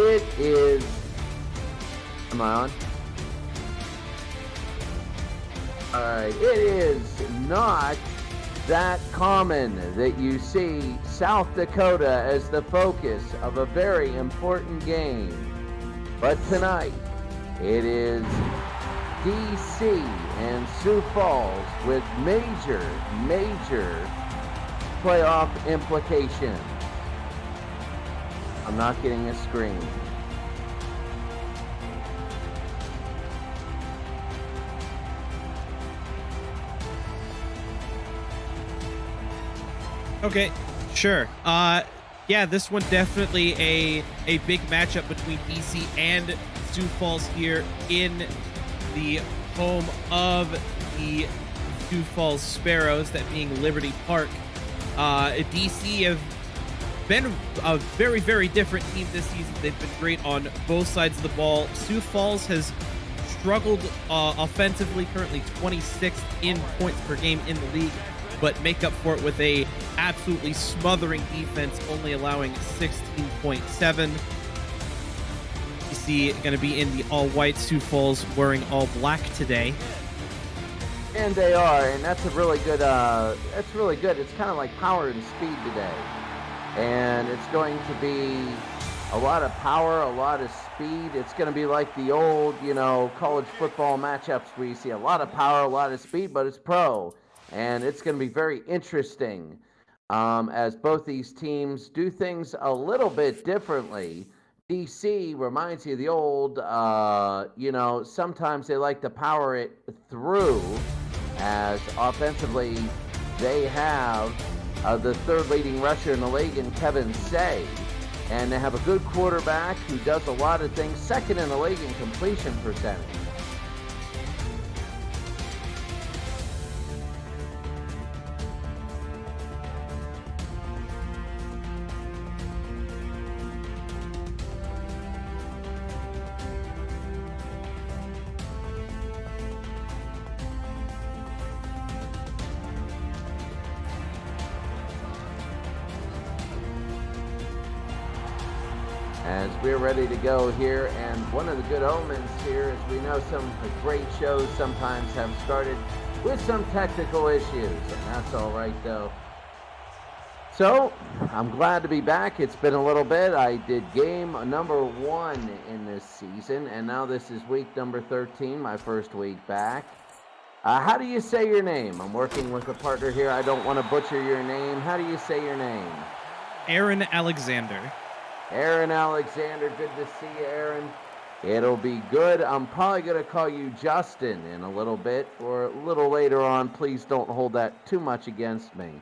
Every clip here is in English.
It is. Am I on? All right. It is not that common that you see South Dakota as the focus of a very important game. But tonight, it is DC and Sioux Falls with major playoff implications. I'm not getting a screen. Okay, sure. Yeah, this one definitely a big matchup between DC and Sioux Falls here in the home of the Sioux Falls Sparrows, that being Liberty Park. DC have been a very different team this season. They've been great on both sides of the ball. Sioux Falls has struggled offensively, currently 26th in points per game in the league, but make up for it with a absolutely smothering defense, only allowing 16.7. DC going to be in the all-white, Sioux Falls wearing all black today. And they are, and that's a really good, that's really good. It's kind of like power and speed today. And it's going to be a lot of power, a lot of speed. It's going to be like the old, college football matchups where you see a lot of power, a lot of speed, but it's pro. And it's going to be very interesting as both these teams do things a little bit differently. DC reminds you of the old, sometimes they like to power it through, as offensively they have the third leading rusher in the league in Kevin Say. And they have a good quarterback who does a lot of things, second in the league in completion percentage. As we're ready to go here, and one of the good omens here is we know some great shows sometimes have started with some technical issues, and that's all right though. So I'm glad to be back. It's been a little bit. I did game number 1 in this season, and now this is week number 13, my first week back. How do you say your name? I'm working with a partner here. I don't want to butcher your name. How do you say your name? Aaron Alexander. Aaron Alexander, good to see you, Aaron. It'll be good. I'm probably going to call you Justin in a little bit, or a little later on. Please don't hold that too much against me.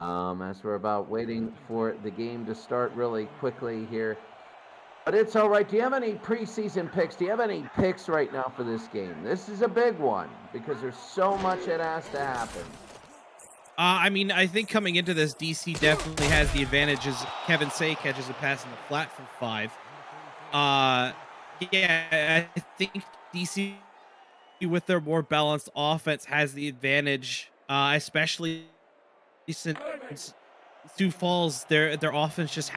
As we're about waiting for the game to start really quickly here. But it's all right. Do you have any preseason picks? Do you have any picks right now for this game? This is a big one because there's so much that has to happen. I think coming into this, DC definitely has the advantage as Kevin Say catches a pass in the flat for 5. Yeah, I think DC, with their more balanced offense, has the advantage, especially since Sioux Falls, their offense just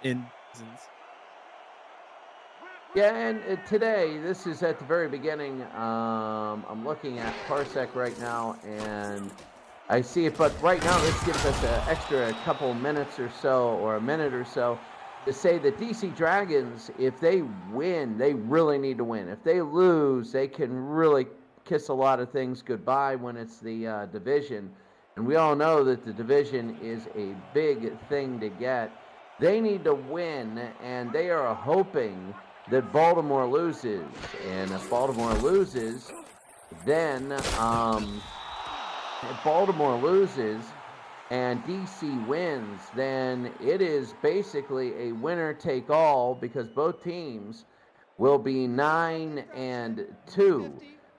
in seasons. Yeah, and today, this is at the very beginning. I'm looking at Parsec right now, and I see it. But right now, this gives us an extra couple minutes or so, or a minute or so, to say that DC Dragons, if they win, they really need to win. If they lose, they can really kiss a lot of things goodbye when it's the division. And we all know that the division is a big thing to get. They need to win, and they are hoping that Baltimore loses. And if Baltimore loses, then if Baltimore loses and DC wins, then it is basically a winner-take-all because both teams will be 9-2.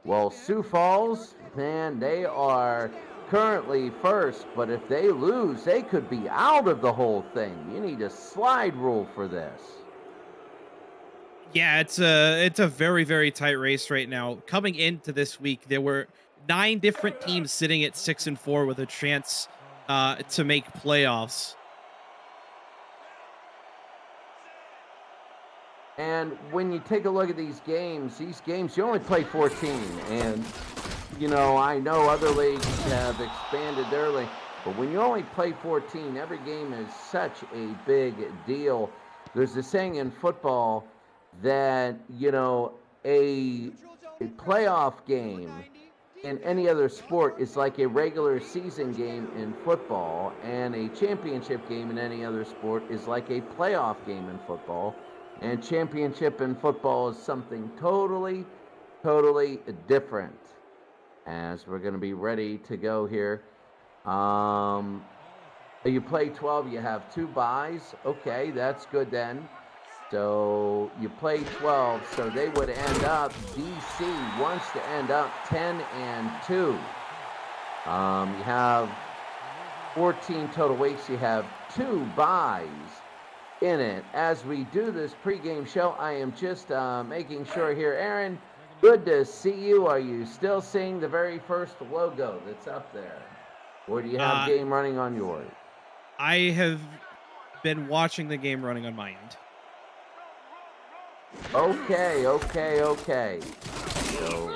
Well, Sioux Falls, man, they are currently first, but if they lose, they could be out of the whole thing. You need a slide rule for this. Yeah, it's a very tight race right now. Coming into this week, there were 9 different teams sitting at 6-4 with a chance to make playoffs. And when you take a look at these games, you only play 14. And, you know, I know other leagues have expanded their league, but when you only play 14, every game is such a big deal. There's a saying in football that, you know, a playoff game in any other sport is like a regular season game in football, and a championship game in any other sport is like a playoff game in football. And championship in football is something totally different. As we're going to be ready to go here. You play 12, you have 2 byes. Okay, that's good then. So you play 12, so they would end up, DC wants to end up 10-2. You have 14 total weeks, you have 2 byes in it. As we do this pregame show, I am just making sure here. Aaron, good to see you. Are you still seeing the very first logo that's up there? Or do you have game running on yours? I have been watching the game running on my end. Okay. So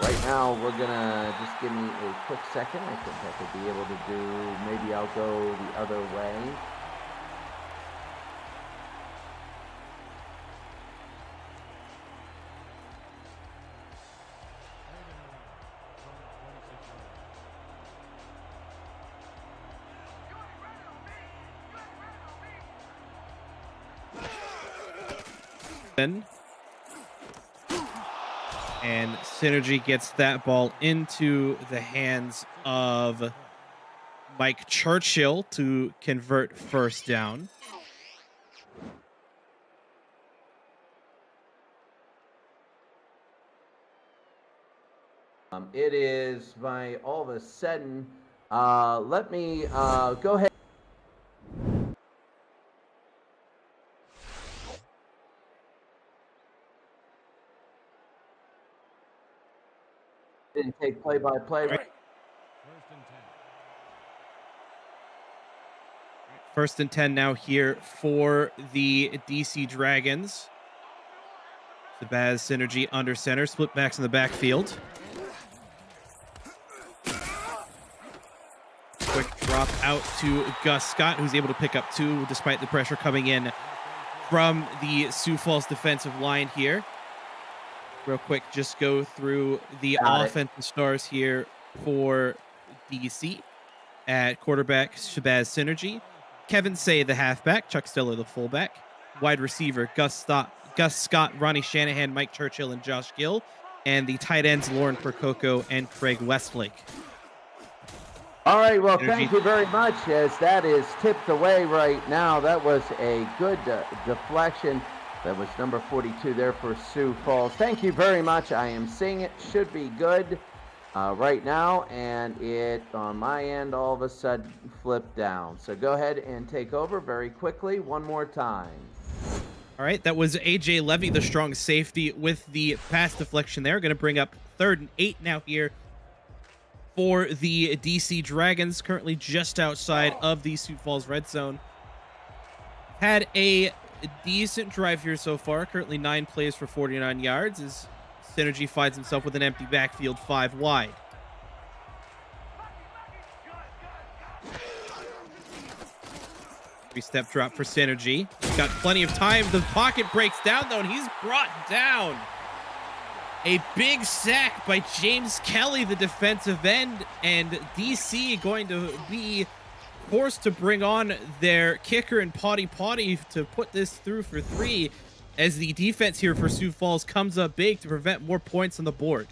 right now we're gonna just give me a quick second. I think I could be able to do, maybe I'll go the other way. And Synergy gets that ball into the hands of Mike Churchill to convert first down. It is by all of a sudden. Let me go ahead. Didn't take play-by-play. Right. First and 10 now here for the DC Dragons. Sabaz Synergy under center, split backs in the backfield. Quick drop out to Gus Scott, who's able to pick up 2 despite the pressure coming in from the Sioux Falls defensive line here. Real quick, just go through the offensive stars here for DC. At quarterback, Shabazz Synergy. Kevin Say, the halfback. Chuck Stiller, the fullback. Wide receiver, Gus Scott, Ronnie Shanahan, Mike Churchill, and Josh Gill. And the tight ends, Lauren Percoco and Craig Westlake. All right, well, thank you very much, as that is tipped away right now. That was a good deflection. That was number 42 there for Sioux Falls. Thank you very much. I am seeing it. Should be good right now. And it, on my end, all of a sudden flipped down. So go ahead and take over very quickly one more time. All right, that was A.J. Levy, the strong safety, with the pass deflection there. Going to bring up 3rd and 8 now here for the DC Dragons, currently just outside of the Sioux Falls red zone. Had a decent drive here so far. Currently 9 plays for 49 yards as Synergy finds himself with an empty backfield 5 wide. Three-step drop for Synergy. Got plenty of time. The pocket breaks down, though, and he's brought down. A big sack by James Kelly, the defensive end, and DC going to be forced to bring on their kicker and Potty to put this through for 3, as the defense here for Sioux Falls comes up big to prevent more points on the board.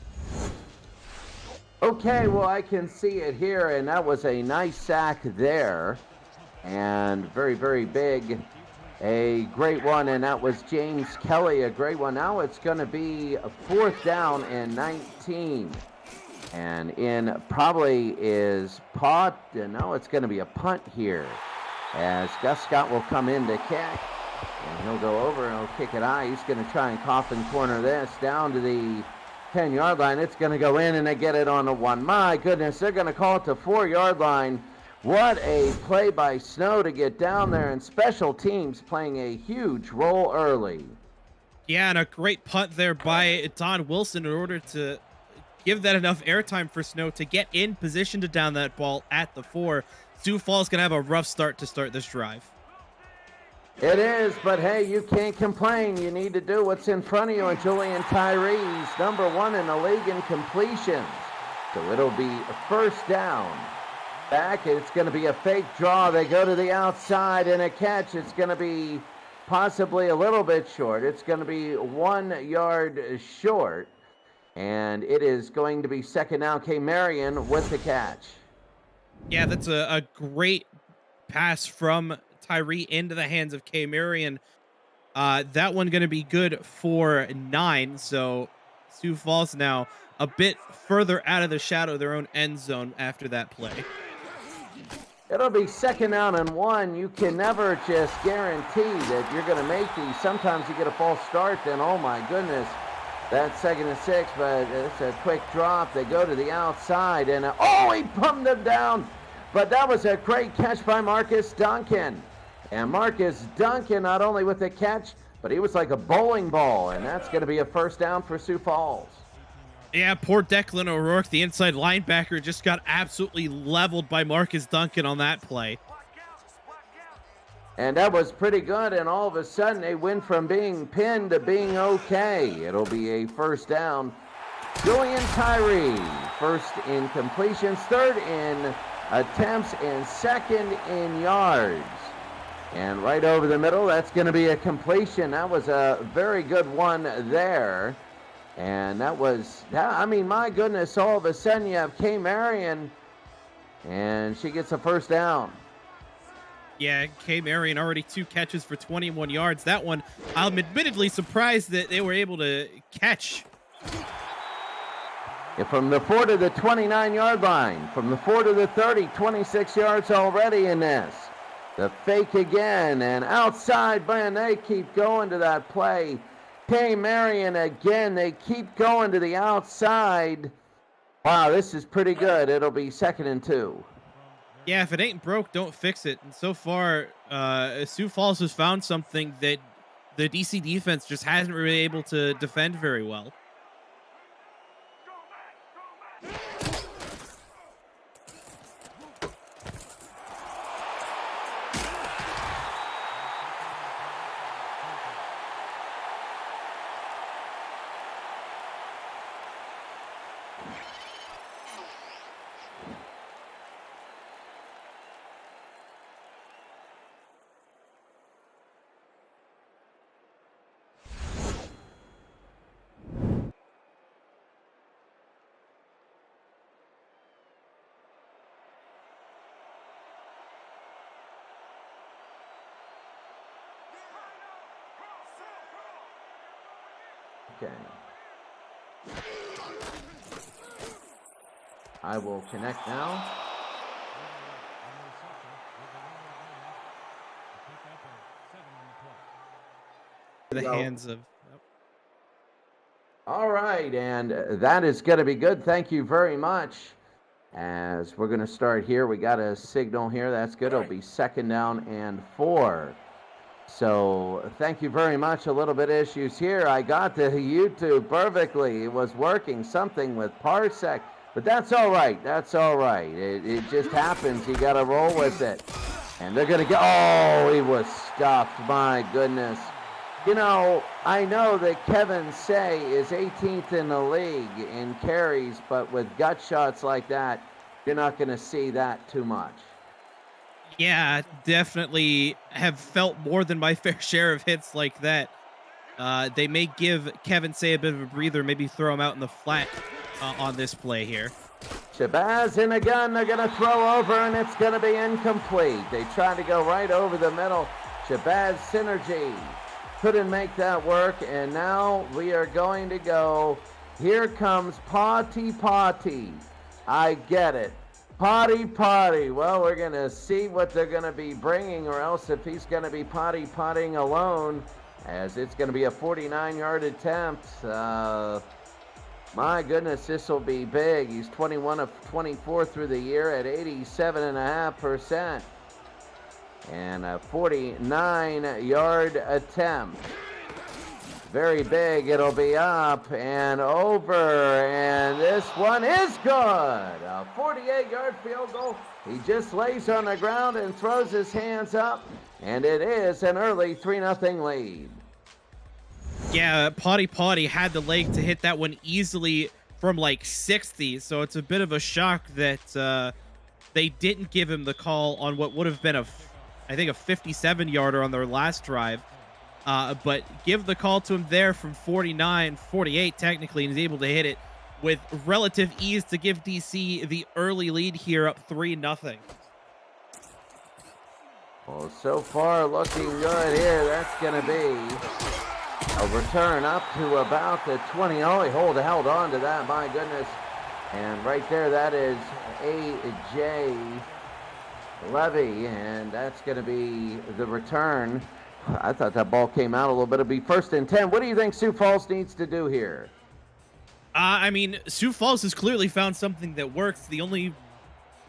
Okay, well, I can see it here, and that was a nice sack there, and very big. A great one, and that was James Kelly, a great one. Now it's going to be a 4th down and 19. And in probably is pot, and now it's going to be a punt here, as Gus Scott will come in to kick, and he'll go over and he'll kick it high. He's going to try and coffin corner this down to the 10-yard line. It's going to go in, and they get it on the 1. My goodness, they're going to call it the 4-yard line What a play by Snow to get down there, and special teams playing a huge role early. Yeah, and a great punt there by Don Wilson in order to give that enough airtime for Snow to get in position to down that ball at the 4. Sioux Falls going to have a rough start to start this drive. It is, but hey, you can't complain. You need to do what's in front of you, and Julian Tyree's #1 in the league in completions. So it'll be a first down. Back, it's going to be a fake draw. They go to the outside, and a catch. It's going to be possibly a little bit short. It's going to be 1 yard short, and it is going to be second down. K. Marion with the catch. Yeah, that's a great pass from Tyree into the hands of K. Marion. That one going to be good for 9. So Sioux Falls now a bit further out of the shadow of their own end zone after that play. It'll be second down and 1. You can never just guarantee that you're going to make these. Sometimes you get a false start, then oh my goodness, that's 2nd and 6, but it's a quick drop. They go to the outside, and he pumped them down. But that was a great catch by Marcus Duncan. And Marcus Duncan not only with the catch, but he was like a bowling ball, and that's going to be a first down for Sioux Falls. Yeah, poor Declan O'Rourke, the inside linebacker, just got absolutely leveled by Marcus Duncan on that play. And that was pretty good, and all of a sudden they went from being pinned to being okay. It'll be a first down. Julian Tyree, first in completions, third in attempts, and second in yards. And right over the middle, that's going to be a completion. That was a very good one there. And that was, I mean, my goodness, all of a sudden you have K. Marion, and she gets a first down. Yeah, K. Marion already 2 catches for 21 yards. That one, I'm admittedly surprised that they were able to catch. And from the 4 to the 29-yard line, from the 4 to the 30, 26 yards already in this. The fake again, and outside, man, they keep going to that play. K. Marion again, they keep going to the outside. Wow, this is pretty good. It'll be 2nd and 2. Yeah, if it ain't broke, don't fix it. And so far, Sioux Falls has found something that the DC defense just hasn't really able to defend very well. Okay. I will connect now. The hands of. Yep. All right, and that is going to be good. Thank you very much. As we're going to start here, we got a signal here. That's good. It'll be 2nd down and 4. So thank you very much. A little bit of issues here. I got the YouTube perfectly. It was working something with Parsec, but that's all right. That's all right. It just happens. You got to roll with it. And they're going to get, oh, he was stuffed. My goodness. You know, I know that Kevin Say is 18th in the league in carries, but with gut shots like that, you're not going to see that too much. Yeah, definitely have felt more than my fair share of hits like that. They may give Kevin Say a bit of a breather, maybe throw him out in the flat on this play here. Shabazz in a gun, they're going to throw over, and it's going to be incomplete. They tried to go right over the middle. Shabazz synergy couldn't make that work, and now we are going to go. Here comes Potty. I get it. Potty. Well, we're going to see what they're going to be bringing, or else if he's going to be pottying alone, as it's going to be a 49-yard attempt. My goodness, this will be big. He's 21 of 24 through the year at 87.5%. And a 49-yard attempt. Very big. It'll be up and over. And this one is good. A 48-yard field goal. He just lays on the ground and throws his hands up. And it is an early 3-0 lead. Yeah, Potty had the leg to hit that one easily from like 60. So it's a bit of a shock that they didn't give him the call on what would have been I think a 57-yarder on their last drive. But give the call to him there from 48 technically, and he's able to hit it with relative ease to give DC the early lead here, up 3-0. Well, so far looking good here. That's going to be a return up to about the 20. Oh, he held on to that. My goodness. And right there, that is A.J. Levy, and that's going to be the return. I thought that ball came out a little bit. It'll be 1st and 10. What do you think Sioux Falls needs to do here? I mean, Sioux Falls has clearly found something that works. The only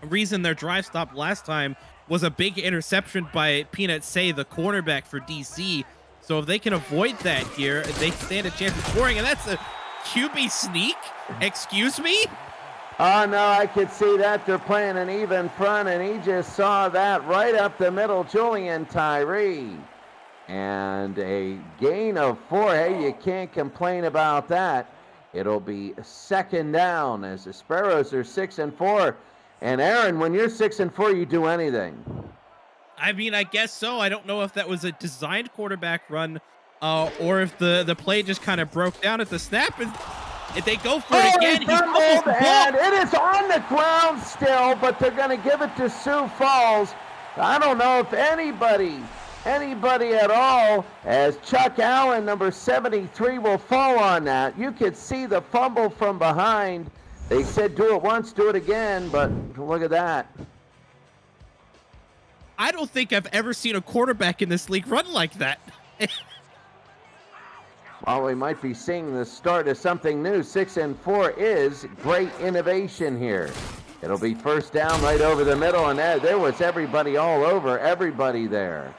reason their drive stopped last time was a big interception by Peanut Say, the cornerback for DC. So if they can avoid that here, they stand a chance of scoring, and that's a QB sneak? Excuse me? Oh, no, I could see that. They're playing an even front, and he just saw that right up the middle. Julian Tyree. And a gain of 4. Hey, you can't complain about that. It'll be 2nd down as the Sparrows are 6-4. And Aaron, when you're 6-4, you do anything. I mean, I guess so. I don't know if that was a designed quarterback run or if the play just kind of broke down at the snap. And if they go for it again, he's almost and it is on the ground still, but they're going to give it to Sioux Falls. I don't know if anybody at all, as Chuck Allen, number 73, will fall on that. You could see the fumble from behind. They said do it once, do it again, but look at that. I don't think I've ever seen a quarterback in this league run like that. Well, we might be seeing the start of something new. 6-4 is great innovation here. It'll be 1st down right over the middle, and there was everybody all over, everybody there.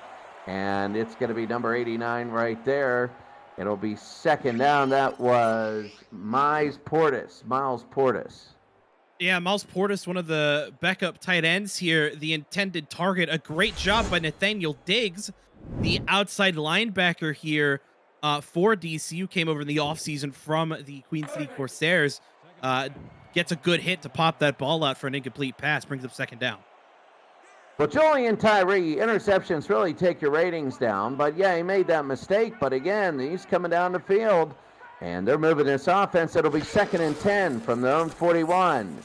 And it's going to be number 89 right there. It'll be 2nd down. That was Miles Portis. Yeah, Miles Portis, one of the backup tight ends here, the intended target. A great job by Nathaniel Diggs, the outside linebacker here for DC, who came over in the offseason from the Queen City Corsairs. Gets a good hit to pop that ball out for an incomplete pass, brings up 2nd down. Well, Julian Tyree, interceptions really take your ratings down. But, yeah, he made that mistake. But, again, he's coming down the field. And they're moving this offense. It'll be 2nd and 10 from their own 41.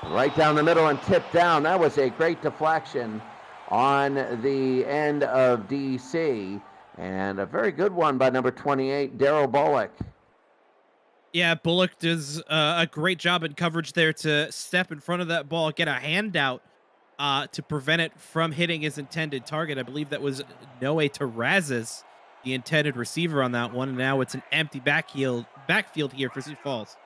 Right down the middle and tipped down. That was a great deflection on the end of DC. And a very good one by number 28, Darryl Bullock. Yeah, Bullock does a great job in coverage there to step in front of that ball, get a handout to prevent it from hitting his intended target. I believe that was Noe Terrazas, the intended receiver on that one. And now it's an empty backfield here for Sioux Falls.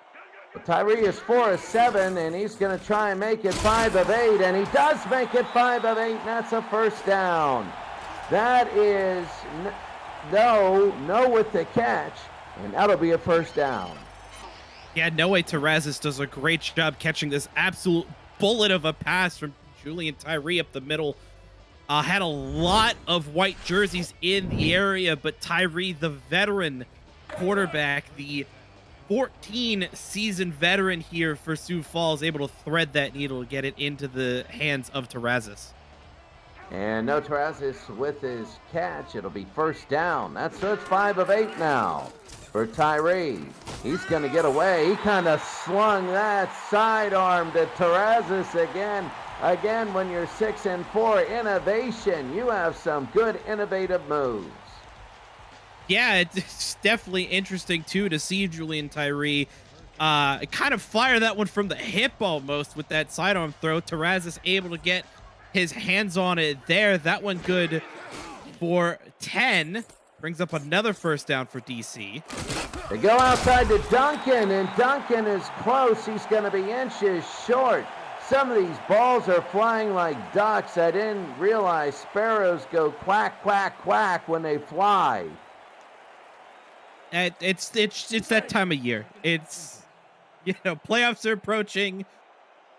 Well, Tyree is 4 of 7, and he's going to try and make it 5 of 8, and he does make it 5 of 8, and that's a 1st down. That is no with the catch, and that'll be a 1st down. Yeah, Noe Terrazas does a great job catching this absolute bullet of a pass from Julian Tyree up the middle. Had a lot of white jerseys in the area, but Tyree, the veteran quarterback, the 14-season veteran here for Sioux Falls, able to thread that needle to get it into the hands of Terrazas. And no Terrazas with his catch. It'll be 1st down. That's 5 of 8 now for Tyree. He's going to get away. He kind of slung that sidearm to Terrazas again. Again, when you're 6-4, innovation. You have some good innovative moves. Yeah, it's definitely interesting, too, to see Julian Tyree kind of fire that one from the hip almost with that sidearm throw. Terrazas able to get his hands on it there. That one good for 10. Brings up another first down for DC. They go outside to Duncan, and Duncan is close. He's going to be inches short. Some of these balls are flying like ducks. I didn't realize sparrows go quack, quack, quack when they fly. It's that time of year. It's, playoffs are approaching.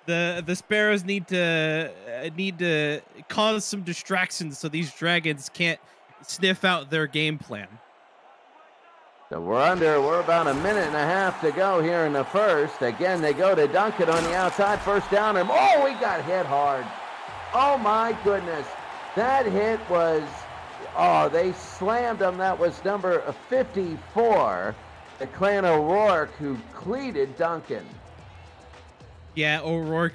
The sparrows need to cause some distractions so these dragons can't sniff out their game plan. So we're about a minute and a half to go here in the first. Again, they go to Duncan on the outside, first down, and we got hit hard. Oh my goodness. That hit was, they slammed him. That was number 54, the Clan O'Rourke, who cleated Duncan. Yeah, O'Rourke,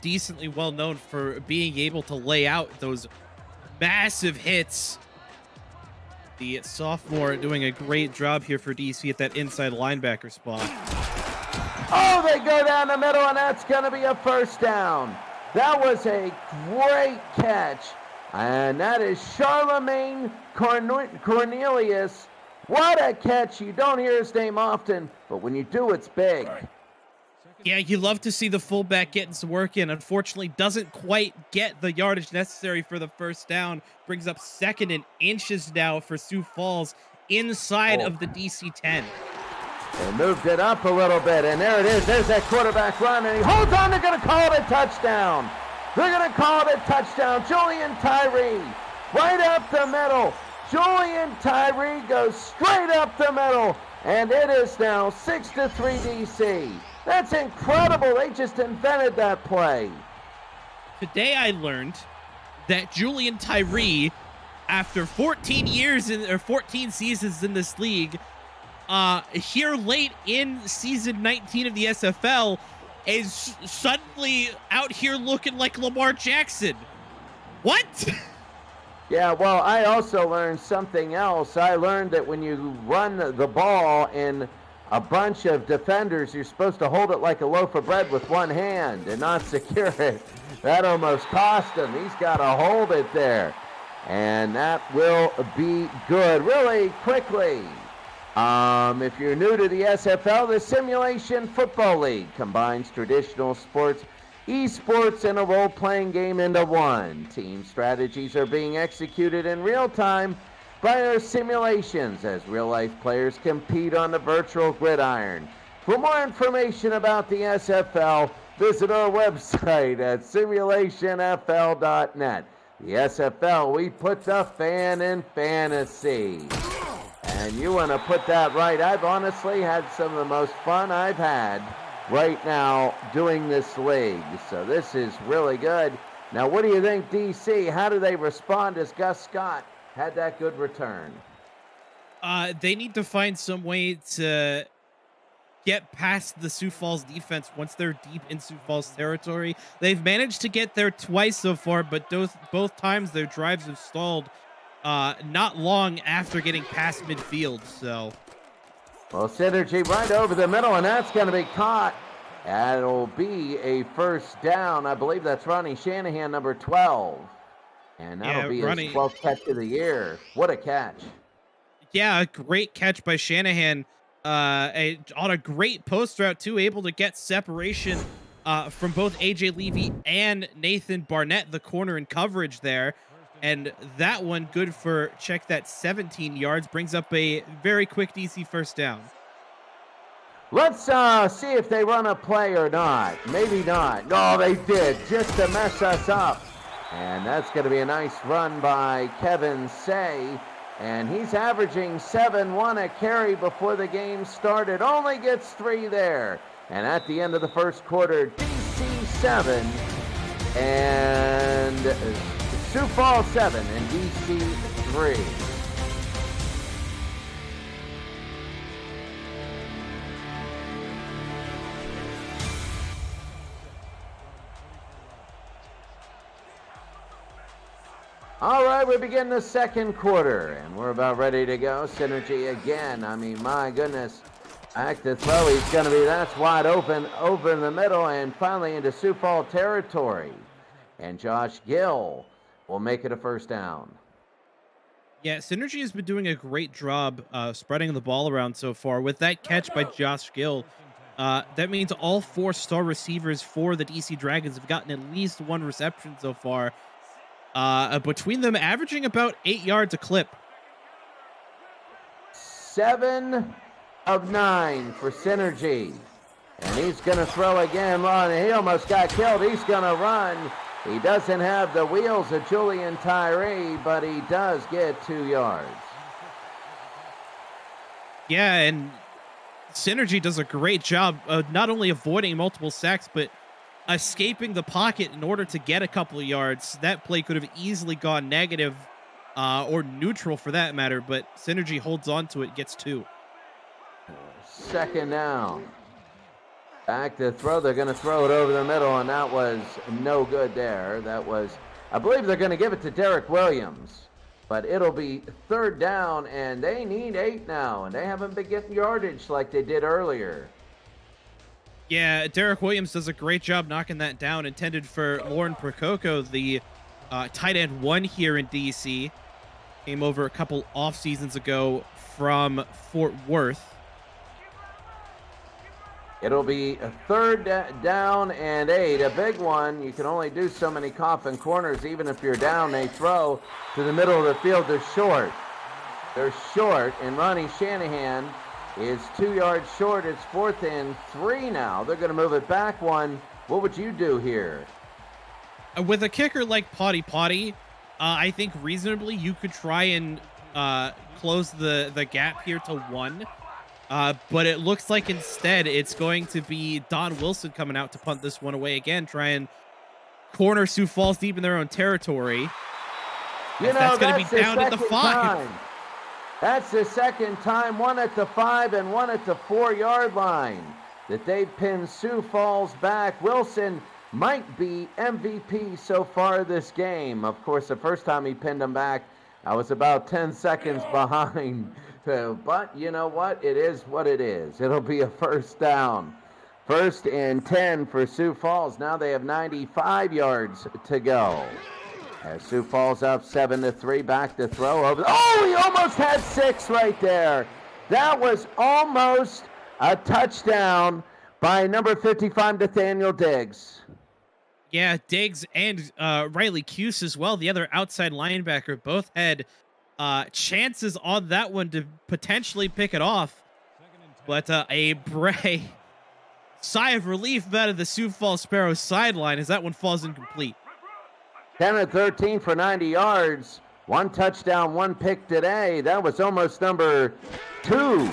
decently well known for being able to lay out those massive hits. The sophomore doing a great job here for DC at that inside linebacker spot. Oh, they go down the middle, and that's going to be a first down. That was a great catch, and that is Charlemagne Cornelius. What a catch. You don't hear his name often, but when you do, it's big. Yeah, you love to see the fullback getting some work in. Unfortunately, doesn't quite get the yardage necessary for the first down. Brings up 2nd and inches now for Sioux Falls inside of the DC 10. They moved it up a little bit, and there it is. There's that quarterback run, and he holds on. They're going to call it a touchdown. They're going to call it a touchdown. Julian Tyree, right up the middle. Julian Tyree goes straight up the middle, and it is now 6-3 DC. That's incredible. They just invented that play. Today I learned that Julian Tyree, after 14 seasons in this league, here late in season 19 of the SFL, is suddenly out here looking like Lamar Jackson. What? Yeah, well, I also learned something else. I learned that when you run the ball in a bunch of defenders, you're supposed to hold it like a loaf of bread with one hand and not secure it. That almost cost him. He's got to hold it there. And that will be good. Really quickly, if you're new to the SFL, the Simulation Football League combines traditional sports, esports, and a role-playing game into one. Team strategies are being executed in real time by our simulations as real-life players compete on the virtual gridiron. For more information about the SFL, visit our website at simulationfl.net. The SFL, we put the fan in fantasy. And you want to put that right. I've honestly had some of the most fun I've had right now doing this league. So this is really good. Now, what do you think, DC? How do they respond as Gus Scott had that good return? They need to find some way to get past the Sioux Falls defense once they're deep in Sioux Falls territory. They've managed to get there twice so far, but both times their drives have stalled not long after getting past midfield. So, well, synergy right over the middle, and that's going to be caught. That'll be a first down. I believe that's Ronnie Shanahan, number 12. And that'll be his 12th catch of the year. What a catch. Yeah, a great catch by Shanahan on a great post route, too, able to get separation from both A.J. Levy and Nathan Barnett, the corner in coverage there. And that one good for, check that, 17 yards, brings up a very quick DC first down. Let's see if they run a play or not. Maybe not. No, they did, just to mess us up. And that's going to be a nice run by Kevin Say. And he's averaging 7-1 a carry before the game started. Only gets 3 there. And at the end of the first quarter, DC 7 and Sioux Falls 7 and DC 3. All right, we begin the second quarter, and we're about ready to go. Synergy again. I mean, my goodness. Back to throw. He's going to be, that's wide open, over in the middle, and finally into Sioux Falls territory. And Josh Gill will make it a first down. Yeah, Synergy has been doing a great job spreading the ball around so far. With that catch by Josh Gill, that means all 4-star receivers for the DC Dragons have gotten at least one reception so far. Between them, averaging about 8 yards a clip. 7 of 9 for Synergy. And he's going to throw again. He almost got killed. He's going to run. He doesn't have the wheels of Julian Tyree, but he does get 2 yards. Yeah, and Synergy does a great job of not only avoiding multiple sacks, but escaping the pocket in order to get a couple of yards. That play could have easily gone negative or neutral for that matter, but Synergy holds on to it, gets 2. Second down. Back to throw. They're going to throw it over the middle, and that was no good there. That was, I believe they're going to give it to Derek Williams, but it'll be third down, and they need 8 now, and they haven't been getting yardage like they did earlier. Yeah, Derek Williams does a great job knocking that down, intended for Lauren Prococo, the tight end 1 here in DC. Came over a couple off seasons ago from Fort Worth. It'll be a third down and 8, a big one. You can only do so many coffin corners. Even if you're down, they throw to the middle of the field. They're short. They're short, and Ronnie Shanahan is 2 yards short. It's 4th and 3 now. They're going to move it back 1. What would you do here? With a kicker like Potty, I think reasonably you could try and close the gap here to 1. But it looks like instead it's going to be Don Wilson coming out to punt this one away again, try and corner Sioux Falls deep in their own territory. That's going to be down at the 5. Time. That's the second time, 1 at the 5 and 1 at the 4-yard line, that they've pinned Sioux Falls back. Wilson might be MVP so far this game. Of course, the first time he pinned them back, I was about 10 seconds behind. But you know what? It is what it is. It'll be a first down. 1st and 10 for Sioux Falls. Now they have 95 yards to go. As Sioux Falls up 7-3, back to throw over. Oh, he almost had 6 right there. That was almost a touchdown by number 55, Nathaniel Diggs. Yeah, Diggs and Riley Cuse as well, the other outside linebacker, both had chances on that one to potentially pick it off, but a sigh of relief out of the Sioux Falls Sparrows sideline as that one falls incomplete. 10-13 for 90 yards. 1 touchdown, 1 pick today. That was almost number 2.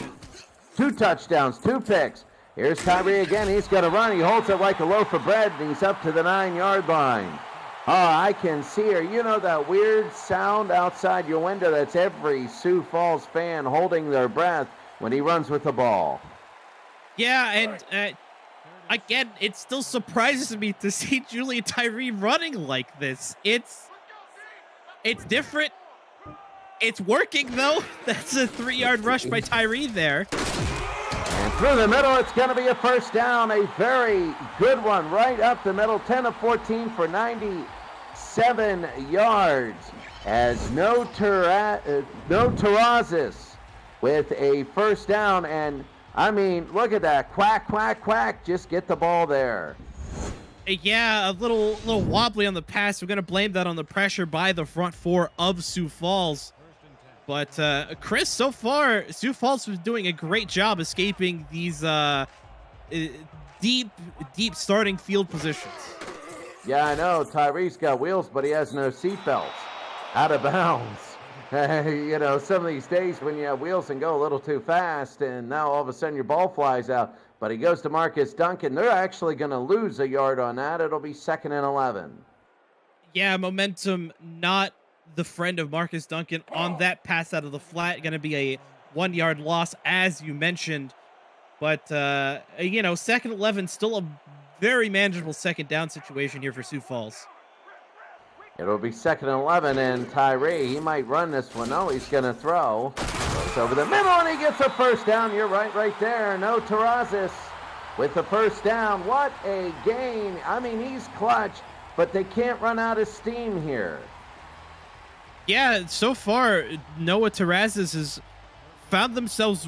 2 touchdowns, 2 picks. Here's Tyree again. He's going to run. He holds it like a loaf of bread, and he's up to the 9-yard line. Oh, I can see her. You know that weird sound outside your window? That's every Sioux Falls fan holding their breath when he runs with the ball. Yeah, and again, it still surprises me to see Julian Tyree running like this. It's different. It's working, though. That's a 3-yard rush by Tyree there. And through the middle, it's going to be a first down. A very good one right up the middle. 10-14 for 97 yards. As no Terrazas with a first down. And, I mean, look at that. Quack, quack, quack. Just get the ball there. Yeah, a little wobbly on the pass. We're going to blame that on the pressure by the front 4 of Sioux Falls. But, Chris, so far, Sioux Falls was doing a great job escaping these deep starting field positions. Yeah, I know. Tyree's got wheels, but he has no seatbelts. Out of bounds. You know, some of these days when you have wheels and go a little too fast, and now all of a sudden your ball flies out. But he goes to Marcus Duncan. They're actually going to lose a yard on that. It'll be 2nd and 11. Yeah, momentum not the friend of Marcus Duncan on that pass out of the flat. Going to be a 1-yard loss, as you mentioned. But, you know, 2nd and 11, still a very manageable second down situation here for Sioux Falls. It'll be 2nd and 11, and Tyree, he might run this one. No, he's going to throw. Goes over the middle, and he gets a first down. You're right there. No Terrazas with the first down. What a gain. I mean, he's clutch, but they can't run out of steam here. Yeah, so far, Noah Terrazas has found themselves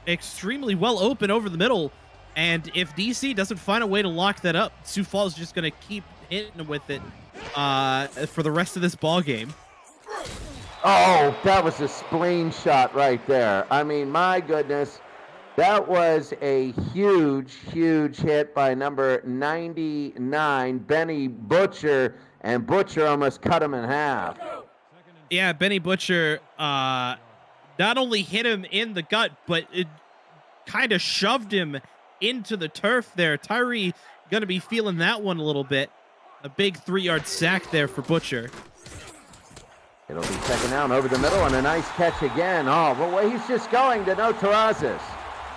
extremely well open over the middle. And if DC doesn't find a way to lock that up, Sioux Falls is just going to keep hitting with it for the rest of this ball game. Oh, that was a spleen shot right there. I mean, my goodness. That was a huge, huge hit by number 99, Benny Butcher, and Butcher almost cut him in half. Yeah, Benny Butcher not only hit him in the gut, but it kind of shoved him into the turf there. Tyree going to be feeling that one a little bit. A big 3-yard sack there for Butcher. It'll be second down over the middle and a nice catch again. Oh, but he's just going to no Terrazas.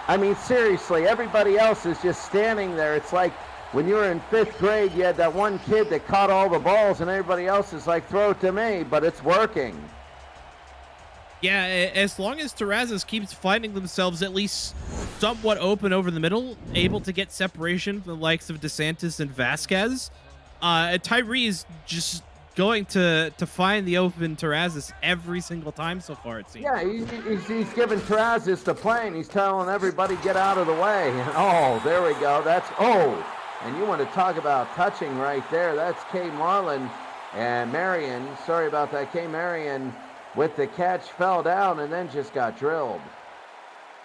I mean, seriously, everybody else is just standing there. It's like when you were in 5th grade, you had that one kid that caught all the balls and everybody else is like, throw it to me, but it's working. Yeah, as long as Terrazas keeps finding themselves at least somewhat open over the middle, able to get separation from the likes of DeSantis and Vasquez, Tyree is just going to find the open Terrazas every single time so far, it seems. Yeah, he's giving Terrazas the plane. He's telling everybody, get out of the way. Oh, there we go. And you want to talk about touching right there. That's Kay Marlin and Marion. Sorry about that. Kay Marion with the catch fell down and then just got drilled.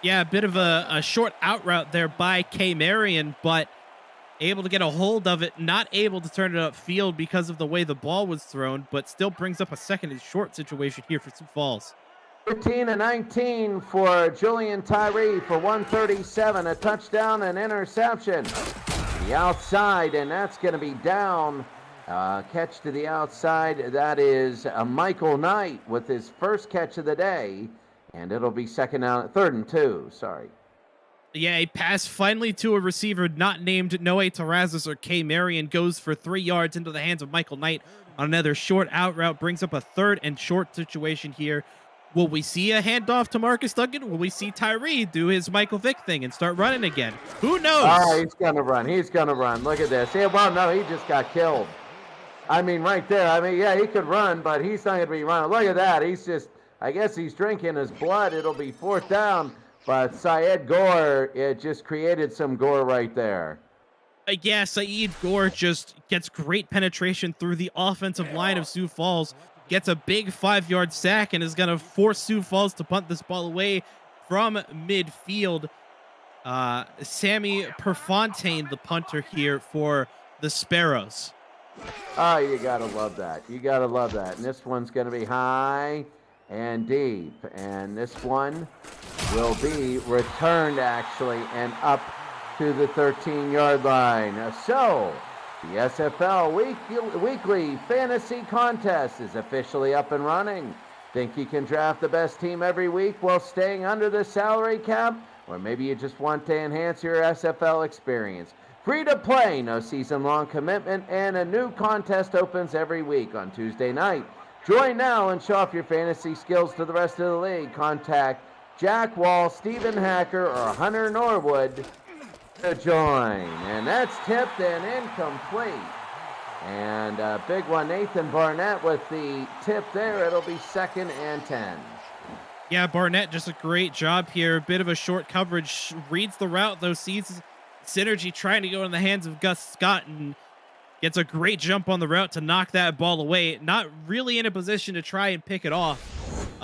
Yeah, a bit of a short out route there by Kay Marion, but able to get a hold of it, not able to turn it upfield because of the way the ball was thrown, but still brings up a second and short situation here for Sioux Falls. 15-19 for Julian Tyree for 137, a touchdown and interception. The outside, and that's going to be down. Catch to the outside. That is Michael Knight with his first catch of the day, and it'll be third and 2. Sorry. Yeah, a pass finally to a receiver not named Noe Terrazas or Kay Marion goes for 3 yards into the hands of Michael Knight on another short out route, brings up a third and short situation here. Will we see a handoff to Marcus Duncan? Will we see Tyree do his Michael Vick thing and start running again? Who knows? Oh, he's going to run. He's going to run. Look at this. Yeah, well, no, he just got killed. I mean, right there. I mean, yeah, he could run, but he's not going to be running. Look at that. He's just, I guess he's drinking his blood. It'll be 4th down. But Syed Gore, it just created some gore right there. Yeah, Syed Gore just gets great penetration through the offensive line of Sioux Falls, gets a big 5-yard sack, and is going to force Sioux Falls to punt this ball away from midfield. Sammy Perfontaine, the punter here for the Sparrows. Oh, you got to love that. You got to love that. And this one's going to be high and deep. And this one will be returned, actually, and up to the 13-yard line. So, the SFL weekly fantasy contest is officially up and running. Think you can draft the best team every week while staying under the salary cap? Or maybe you just want to enhance your SFL experience. Free to play, no season-long commitment, and a new contest opens every week on Tuesday night. Join now and show off your fantasy skills to the rest of the league. Contact Jack Wall, Stephen Hacker, or Hunter Norwood to join. And that's tipped and incomplete. And a big one, Nathan Barnett with the tip there. It'll be 2nd and 10. Yeah, Barnett, just a great job here. A bit of a short coverage. Reads the route, though, sees Synergy trying to go in the hands of Gus Scott and gets a great jump on the route to knock that ball away. Not really in a position to try and pick it off.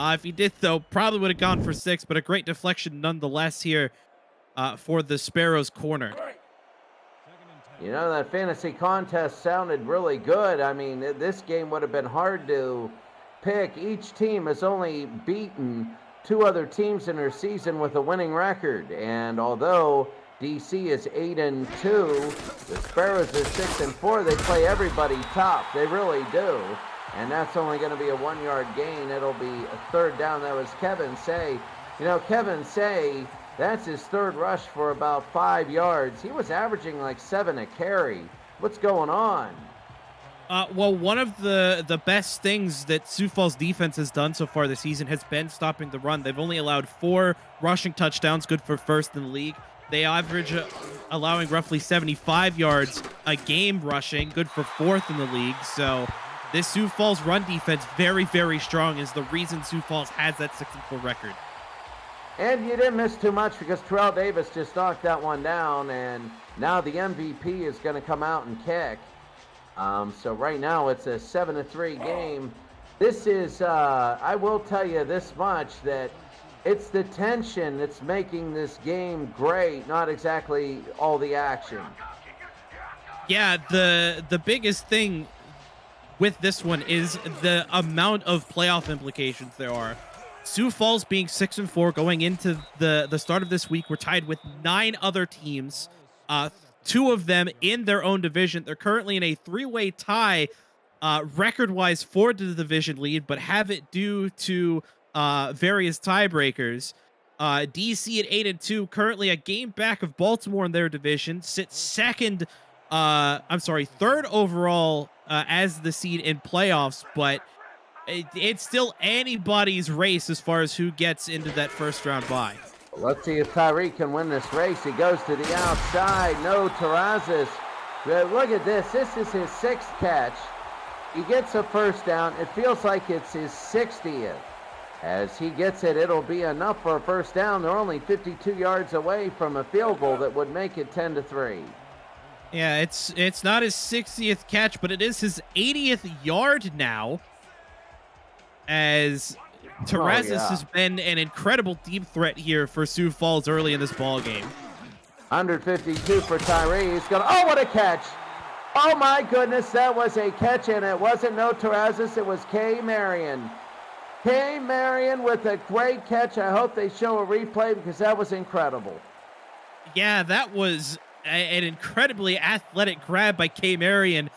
If he did, though, probably would have gone for 6, but a great deflection nonetheless here for the Sparrows corner. You know, that fantasy contest sounded really good. I mean, this game would have been hard to pick. Each team has only beaten 2 other teams in their season with a winning record. And although DC is 8-2, the Sparrows are 6-4. They play everybody top. They really do. And that's only going to be a 1-yard gain. It'll be a 3rd down. That was Kevin Say. You know, Kevin Say, that's his 3rd rush for about 5 yards. He was averaging like 7 a carry. What's going on? Well, one of the best things that Sioux Falls defense has done so far this season has been stopping the run. They've only allowed 4 rushing touchdowns, good for 1st in the league. They average allowing roughly 75 yards a game rushing, good for 4th in the league. So this Sioux Falls run defense very, very strong is the reason Sioux Falls has that 6-4 record. And you didn't miss too much because Terrell Davis just knocked that one down, and now the MVP is going to come out and kick. So right now it's a 7-3 game. This is, I will tell you this much, that it's the tension that's making this game great, not exactly all the action. Yeah, the biggest thing with this one is the amount of playoff implications there are. Sioux Falls being 6-4 going into the start of this week, we're tied with 9 other teams, 2 of them in their own division. They're currently in a 3-way tie, record-wise for the division lead, but have it due to various tiebreakers. DC at 8-2, currently a game back of Baltimore in their division, sits third overall as the seed in playoffs, but it's still anybody's race as far as who gets into that first round bye. Let's see if Tyree can win this race. He goes to the outside. No, Terrazas. Look at this. This is his 6th catch. He gets a first down. It feels like it's his 60th. As he gets it, it'll be enough for a first down. They're only 52 yards away from a field goal that would make it 10-3. Yeah, it's not his 60th catch, but it is his 80th yard now, as Terrazas has been an incredible deep threat here for Sioux Falls early in this ball game. 152 for Tyree. He's going to, oh, what a catch. Oh, my goodness, that was a catch, and it wasn't no Terrazas. It was K. Marion. K. Marion with a great catch. I hope they show a replay because that was incredible. Yeah, that was an incredibly athletic grab by K. Marion.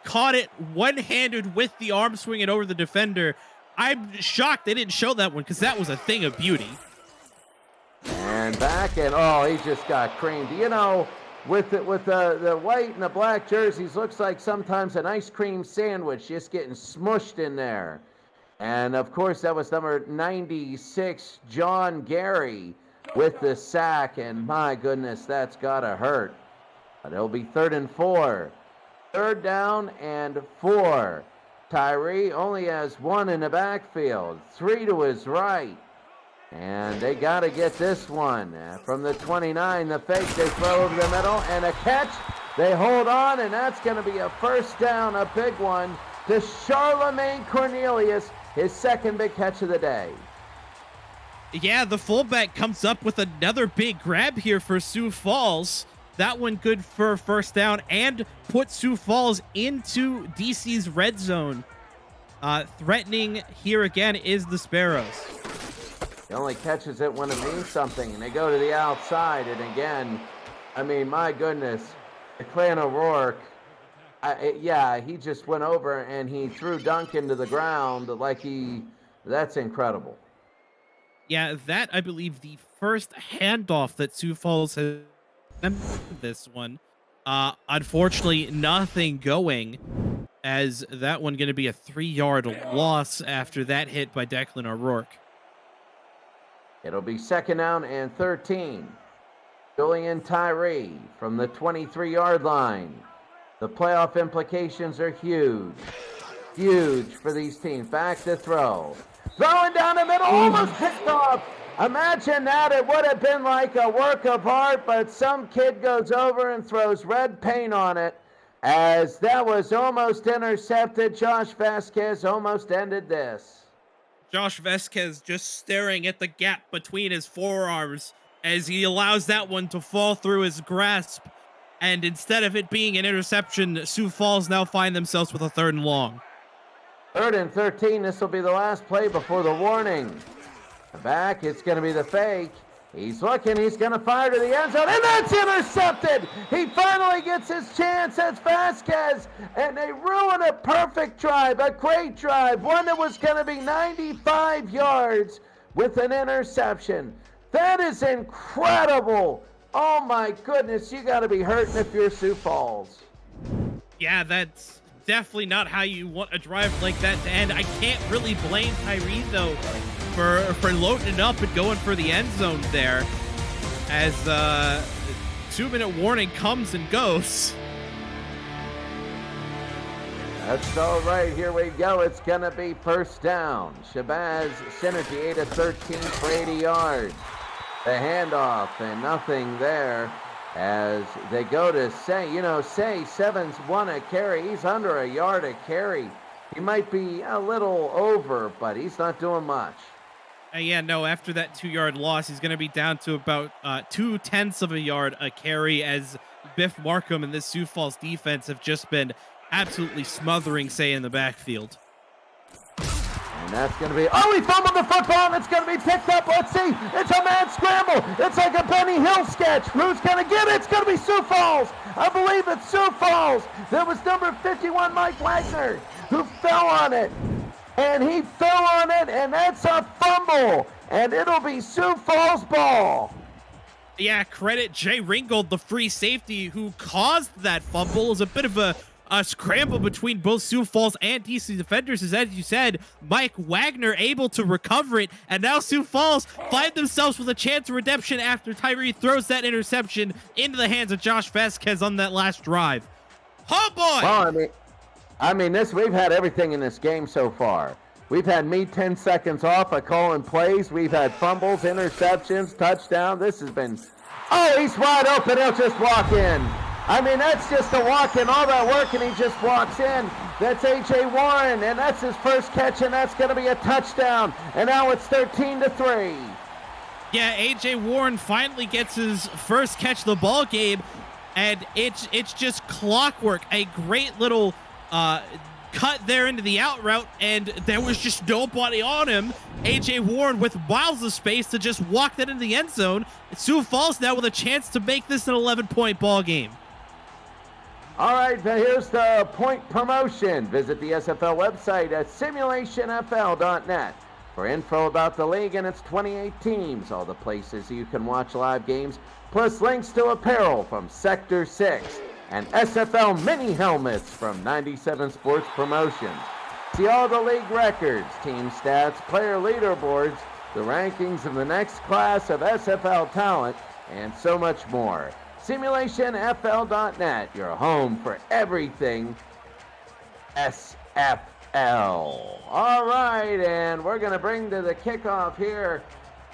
Caught it one-handed with the arm swinging over the defender. I'm shocked they didn't show that one because that was a thing of beauty. And back, and oh, he just got creamed. You know, with the white and the black jerseys, looks like sometimes an ice cream sandwich just getting smushed in there. And of course, that was number 96, John Gary, with the sack. And my goodness, that's gotta hurt. But it'll be 3rd and 4. 3rd down and 4. Tyree only has 1 in the backfield, 3 to his right. And they got to get this one. From the 29, the fake, they throw over the middle, and a catch. They hold on, and that's going to be a first down, a big one, to Charlemagne Cornelius, his 2nd big catch of the day. Yeah, the fullback comes up with another big grab here for Sioux Falls. That one good for first down and put Sioux Falls into DC's red zone. Threatening here again is the Sparrows. He only catches it when it means something, and they go to the outside. And again, I mean, my goodness, Clan O'Rourke, he just went over and he threw Dunk into the ground that's incredible. Yeah, that, I believe, the first handoff that Sioux Falls has this one. Unfortunately, nothing going, as that one going to be a 3-yard loss after that hit by Declan O'Rourke. It'll be 2nd down and 13. Julian Tyree from the 23-yard line. The playoff implications are huge. Huge for these teams. Back to throw. Throwing down the middle, almost picked off. Imagine that. It would have been like a work of art, but some kid goes over and throws red paint on it, as that was almost intercepted. Josh Vasquez almost ended this. Josh Vasquez just staring at the gap between his forearms as he allows that one to fall through his grasp. And instead of it being an interception, Sioux Falls now find themselves with a 3rd and long. 3rd and 13. This will be the last play before the warning. Back, it's going to be the fake. He's looking, he's going to fire to the end zone, and that's intercepted! He finally gets his chance, that's Vasquez, and they ruin a perfect drive, a great drive, one that was going to be 95 yards with an interception. That is incredible! Oh my goodness, you got to be hurting if you're Sioux Falls. Yeah, that's definitely not how you want a drive like that to end. I can't really blame Tyree, though, for loading it up and going for the end zone there, as 2-minute warning comes and goes. That's all right. Here we go. It's going to be first down. Shabazz Synergy 8 of 13 for 80 yards. The handoff and nothing there as they go to Say. You know, Say 7's 1 a carry. He's under a yard a carry. He might be a little over, but he's not doing much. Yeah, no, after that 2-yard loss, he's going to be down to about 0.2 of a yard a carry as Biff Markham and this Sioux Falls defense have just been absolutely smothering Say in the backfield. And that's going to be, oh, he fumbled the football, and it's going to be picked up. Let's see. It's a mad scramble. It's like a Benny Hill sketch. Who's going to get it? It's going to be Sioux Falls. I believe it's Sioux Falls. There was number 51, Mike Wagner, who fell on it. And he fell on it, and that's a fumble. And it'll be Sioux Falls ball. Yeah, credit Jay Ringgold, the free safety who caused that fumble. It was a bit of a scramble between both Sioux Falls and DC defenders. As you said, Mike Wagner able to recover it, and now Sioux Falls find themselves with a chance of redemption after Tyree throws that interception into the hands of Josh Vasquez on that last drive. Oh boy! Well, we've had everything in this game so far. We've had me 10 seconds off of calling plays. We've had fumbles, interceptions, touchdown. This has been, oh, he's wide open. He'll just walk in. I mean, that's just a walk in, all that work, and he just walks in. That's A.J. Warren, and that's his first catch, and that's going to be a touchdown. And now it's 13-3. Yeah, A.J. Warren finally gets his first catch of the ball game, and it's just clockwork. A great little cut there into the out route, and there was just nobody on him. A.J. Warren with miles of space to just walk that into the end zone. Sioux Falls now with a chance to make this an 11-point ball game. All right, here's the point promotion. Visit the SFL website at simulationfl.net for info about the league and its 28 teams, all the places you can watch live games, plus links to apparel from Sector 6 and SFL mini helmets from 97 Sports Promotions. See all the league records, team stats, player leaderboards, the rankings of the next class of SFL talent, and so much more. SimulationFL.net, your home for everything SFL. All right, and we're going to bring to the kickoff here.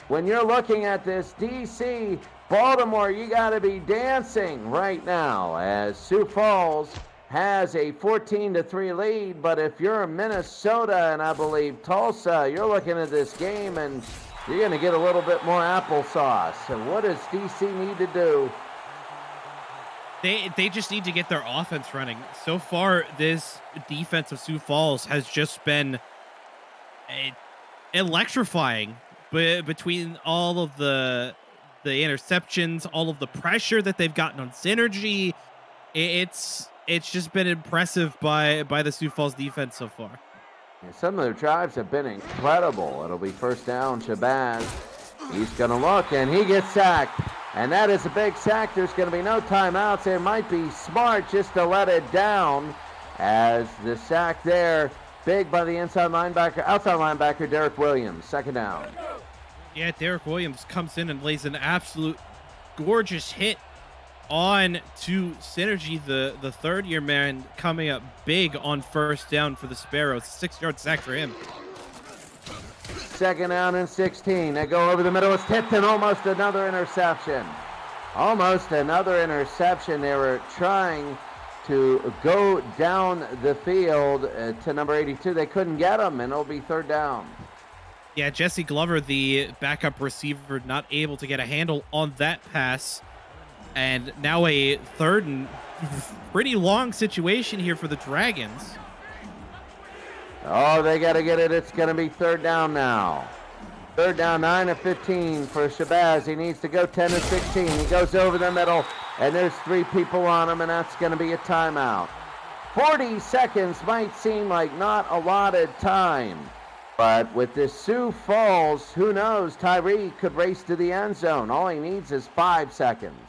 When you're looking at this, DC, Baltimore, you got to be dancing right now as Sioux Falls has a 14-3 lead. But if you're Minnesota and I believe Tulsa, you're looking at this game and you're going to get a little bit more applesauce. So what does DC need to do? They just need to get their offense running. So far, this defense of Sioux Falls has just been electrifying. Between all of the interceptions, all of the pressure that they've gotten on Synergy, it's just been impressive by the Sioux Falls defense so far. And some of their drives have been incredible. It'll be first down, Shabazz. He's going to look, and he gets sacked. And that is a big sack. There's going to be no timeouts. It might be smart just to let it down as the sack there. Big by the outside linebacker, Derek Williams. Second down. Yeah, Derek Williams comes in and lays an absolute gorgeous hit on to Synergy, the third-year man, coming up big on first down for the Sparrows. 6-yard sack for him. Second down and 16. They go over the middle. It's tipped and almost another interception. Almost another interception. They were trying to go down the field to number 82. They couldn't get him, and it'll be third down. Yeah, Jesse Glover, the backup receiver, not able to get a handle on that pass. And now a third and pretty long situation here for the Dragons. Oh, they got to get it. It's going to be third down now. Third down, 9 of 15 for Shabazz. He needs to go 10 of 16. He goes over the middle, and there's 3 people on him, and that's going to be a timeout. 40 seconds might seem like not a lot of time, but with the Sioux Falls, who knows, Tyree could race to the end zone. All he needs is 5 seconds.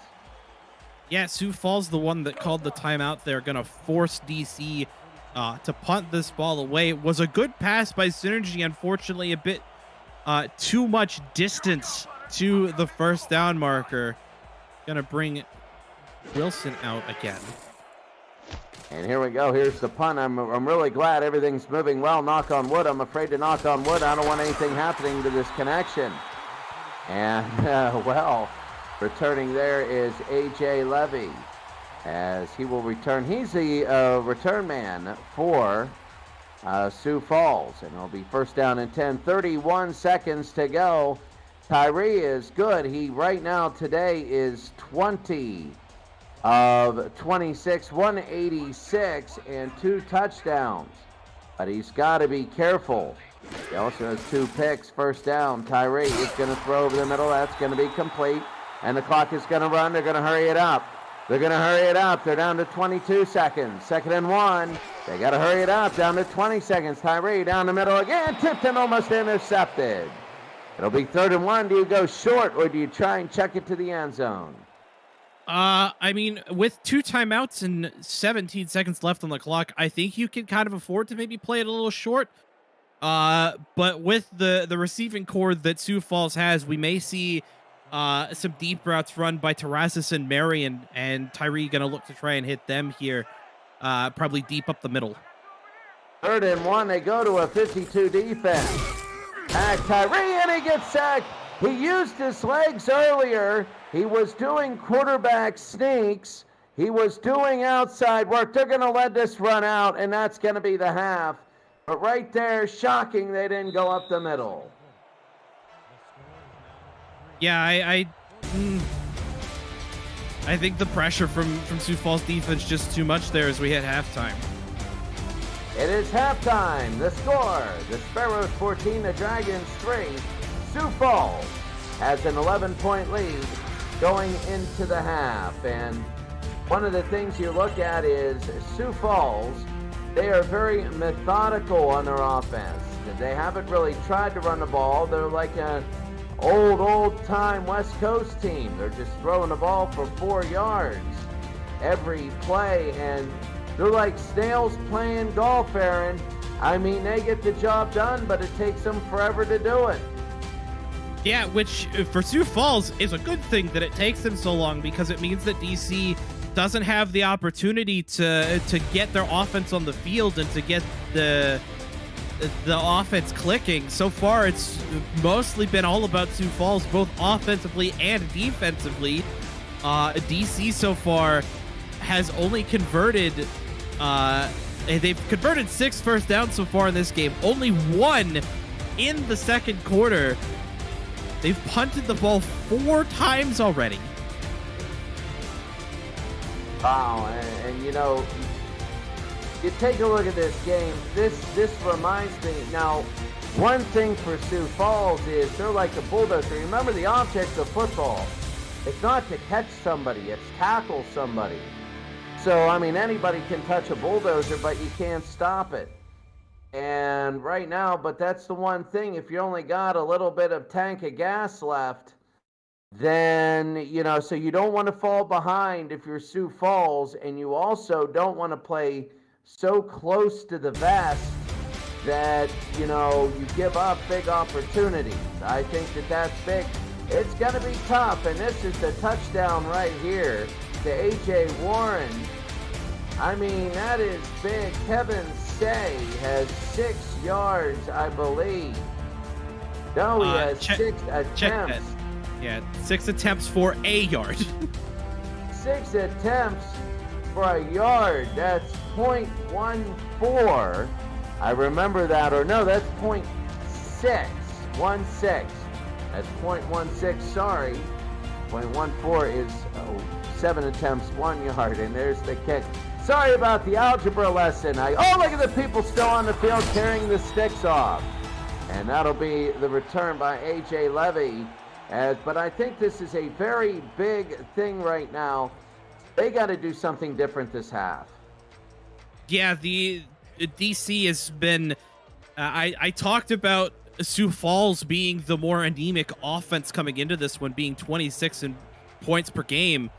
Yeah, Sioux Falls, the one that called the timeout. They're going to force DC to punt this ball away. It was a good pass by Synergy. Unfortunately, a bit too much distance to the first down marker. Going to bring Wilson out again. And here we go. Here's the punt. I'm really glad everything's moving well. Knock on wood. I'm afraid to knock on wood. I don't want anything happening to this connection. And, well, returning there is A.J. Levy as he will return. He's the return man for Sioux Falls. And it'll be first down and 10. 31 seconds to go. Tyree is good. He right now today is 20 of 26, 186, and 2 touchdowns. But he's got to be careful. He also has 2 picks. First down, Tyree is going to throw over the middle. That's going to be complete. And the clock is going to run. They're going to hurry it up. They're going to hurry it up. They're down to 22 seconds. 2nd and 1. They got to hurry it up. Down to 20 seconds. Tyree down the middle again. Tipped and almost intercepted. It'll be 3rd and 1. Do you go short or do you try and check it to the end zone? I mean, with 2 timeouts and 17 seconds left on the clock, I think you can kind of afford to maybe play it a little short. But with the receiving core that Sioux Falls has, we may see some deep routes run by Terrazas and Marion, and Tyree gonna look to try and hit them here, probably deep up the middle. 3rd and 1. They go to a 52 defense. Back Tyree, and he gets sacked. He used his legs earlier. He was doing quarterback sneaks. He was doing outside work. They're going to let this run out, and that's going to be the half. But right there, shocking, they didn't go up the middle. Yeah, I think the pressure from Sioux Falls defense just too much there as we hit halftime. It is halftime. The score, the Sparrows 14, the Dragons 3. Sioux Falls has an 11-point lead going into the half. And one of the things you look at is Sioux Falls, they are very methodical on their offense. They haven't really tried to run the ball. They're like an old-time West Coast team. They're just throwing the ball for 4 yards every play, and they're like snails playing golf, Aaron. I mean, they get the job done, but it takes them forever to do it. Yeah, which for Sioux Falls is a good thing that it takes them so long, because it means that DC doesn't have the opportunity to get their offense on the field and to get the offense clicking. So far, it's mostly been all about Sioux Falls, both offensively and defensively. DC so far has only converted, they've converted 6 first downs so far in this game. Only 1 in the second quarter. They've punted the ball 4 times already. Wow, and you know, you take a look at this game, this reminds me, now, one thing for Sioux Falls is they're like a bulldozer. Remember, the object of football, it's not to catch somebody, it's tackle somebody. So, I mean, anybody can touch a bulldozer, but you can't stop it. And right now, but that's the one thing, if you only got a little bit of tank of gas left, then, you know, so you don't want to fall behind if you're Sioux Falls, and you also don't want to play so close to the vest that, you know, you give up big opportunities. I think that's big. It's going to be tough, and this is the touchdown right here to A.J. Warren. I mean, that is big. Kevin Say has 6 yards, I believe. No, he has 6 attempts. Yeah, 6 attempts for a yard. 6 attempts for a yard. That's .14. I remember that, or no, that's .6. 16. That's .16, sorry. .14 is 7 attempts, 1 yard, and there's the kick. Sorry about the algebra lesson. Oh, look at the people still on the field carrying the sticks off. And that'll be the return by A.J. Levy. But I think this is a very big thing right now. They got to do something different this half. Yeah, the DC has been... I talked about Sioux Falls being the more anemic offense coming into this one, being 26 in points per game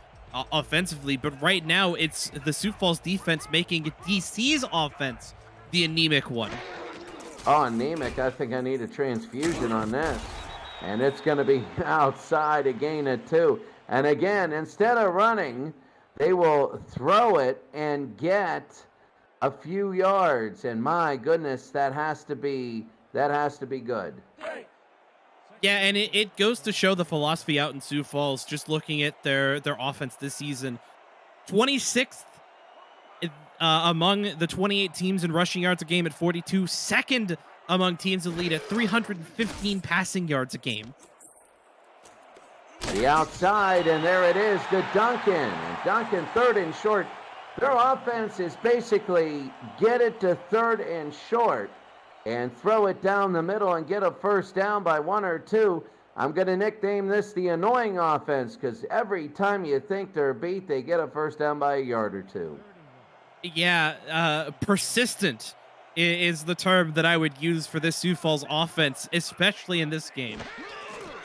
offensively. But right now, it's the Sioux Falls defense making DC's offense the anemic one. Oh, anemic. I think I need a transfusion on this. And it's going to be outside, a gain of 2. And again, instead of running, they will throw it and get a few yards. And my goodness, that has to be good. Yeah, and it goes to show the philosophy out in Sioux Falls, just looking at their offense this season. 26th among the 28 teams in rushing yards a game at 42. Second among teams in the lead at 315 passing yards a game. The outside, and there it is to Duncan. And Duncan, third and short. Their offense is basically get it to third and short and throw it down the middle and get a first down by 1 or 2. I'm going to nickname this the annoying offense, because every time you think they're beat, they get a first down by a yard or 2. Yeah, persistent is the term that I would use for this Sioux Falls offense, especially in this game.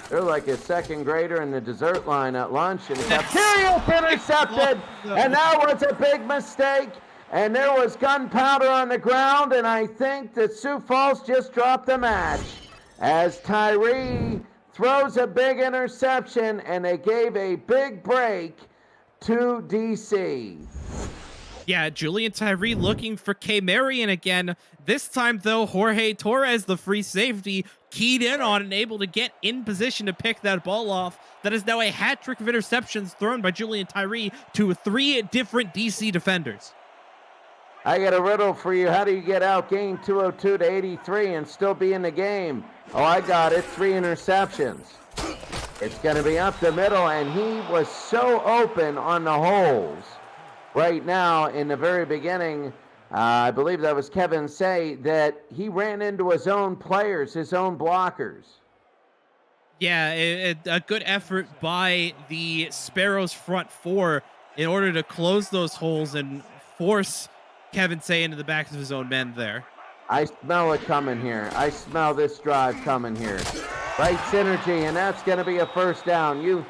They're like a second grader in the dessert line at lunch, and the cafeteria's intercepted, and that was a big mistake, and there was gunpowder on the ground, and I think that Sioux Falls just dropped the match as Tyree throws a big interception, and they gave a big break to DC. Yeah, Julian Tyree looking for K. Marion again. This time, though, Jorge Torres, the free safety, keyed in on and able to get in position to pick that ball off. That is now a hat trick of interceptions thrown by Julian Tyree to 3 different DC defenders. I got a riddle for you. How do you get out game 202 to 83 and still be in the game? Oh, I got it. 3 interceptions. It's going to be up the middle, and he was so open on the holes. Right now, in the very beginning, I believe that was Kevin Say, that he ran into his own players, his own blockers. Yeah, a good effort by the Sparrows front 4 in order to close those holes and force Kevin Say into the backs of his own men there. I smell it coming here. I smell this drive coming here. Right synergy, and that's going to be a first down. You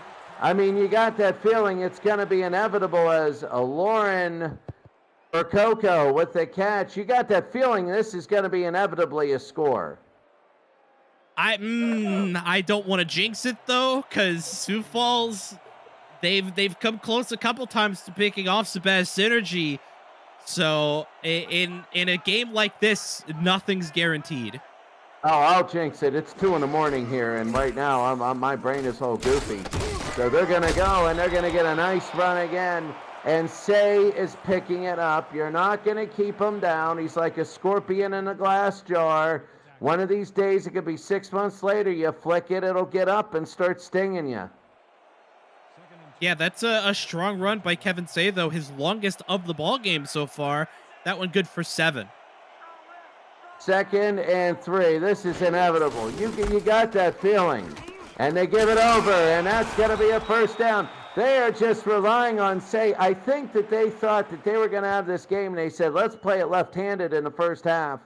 got that feeling it's going to be inevitable as a Lauren Percoco with the catch. You got that feeling this is going to be inevitably a score. I don't want to jinx it, though, because Sioux Falls, they've come close a couple times to picking off Sabaz Synergy. So in a game like this, nothing's guaranteed. Oh, I'll jinx it. It's 2 a.m. here, and right now my brain is all goofy. So they're going to go, and they're going to get a nice run again. And Say is picking it up. You're not going to keep him down. He's like a scorpion in a glass jar. One of these days, it could be 6 months later, you flick it, it'll get up and start stinging you. Yeah, that's a strong run by Kevin Say, though. His longest of the ball game so far. That one good for 7. 2nd and 3. This is inevitable. You got that feeling. And they give it over, and that's going to be a first down. They are just relying on Say. I think that they thought that they were going to have this game, and they said, let's play it left-handed in the first half.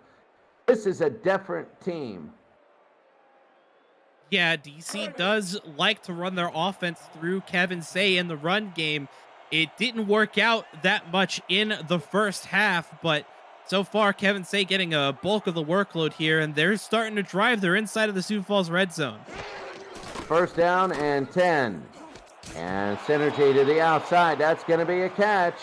This is a different team. Yeah, DC does like to run their offense through Kevin Say in the run game. It didn't work out that much in the first half, but so far, Kevin Say getting a bulk of the workload here, and they're starting to drive. They're inside of the Sioux Falls red zone. First down and 10. And Synergy to the outside. That's going to be a catch.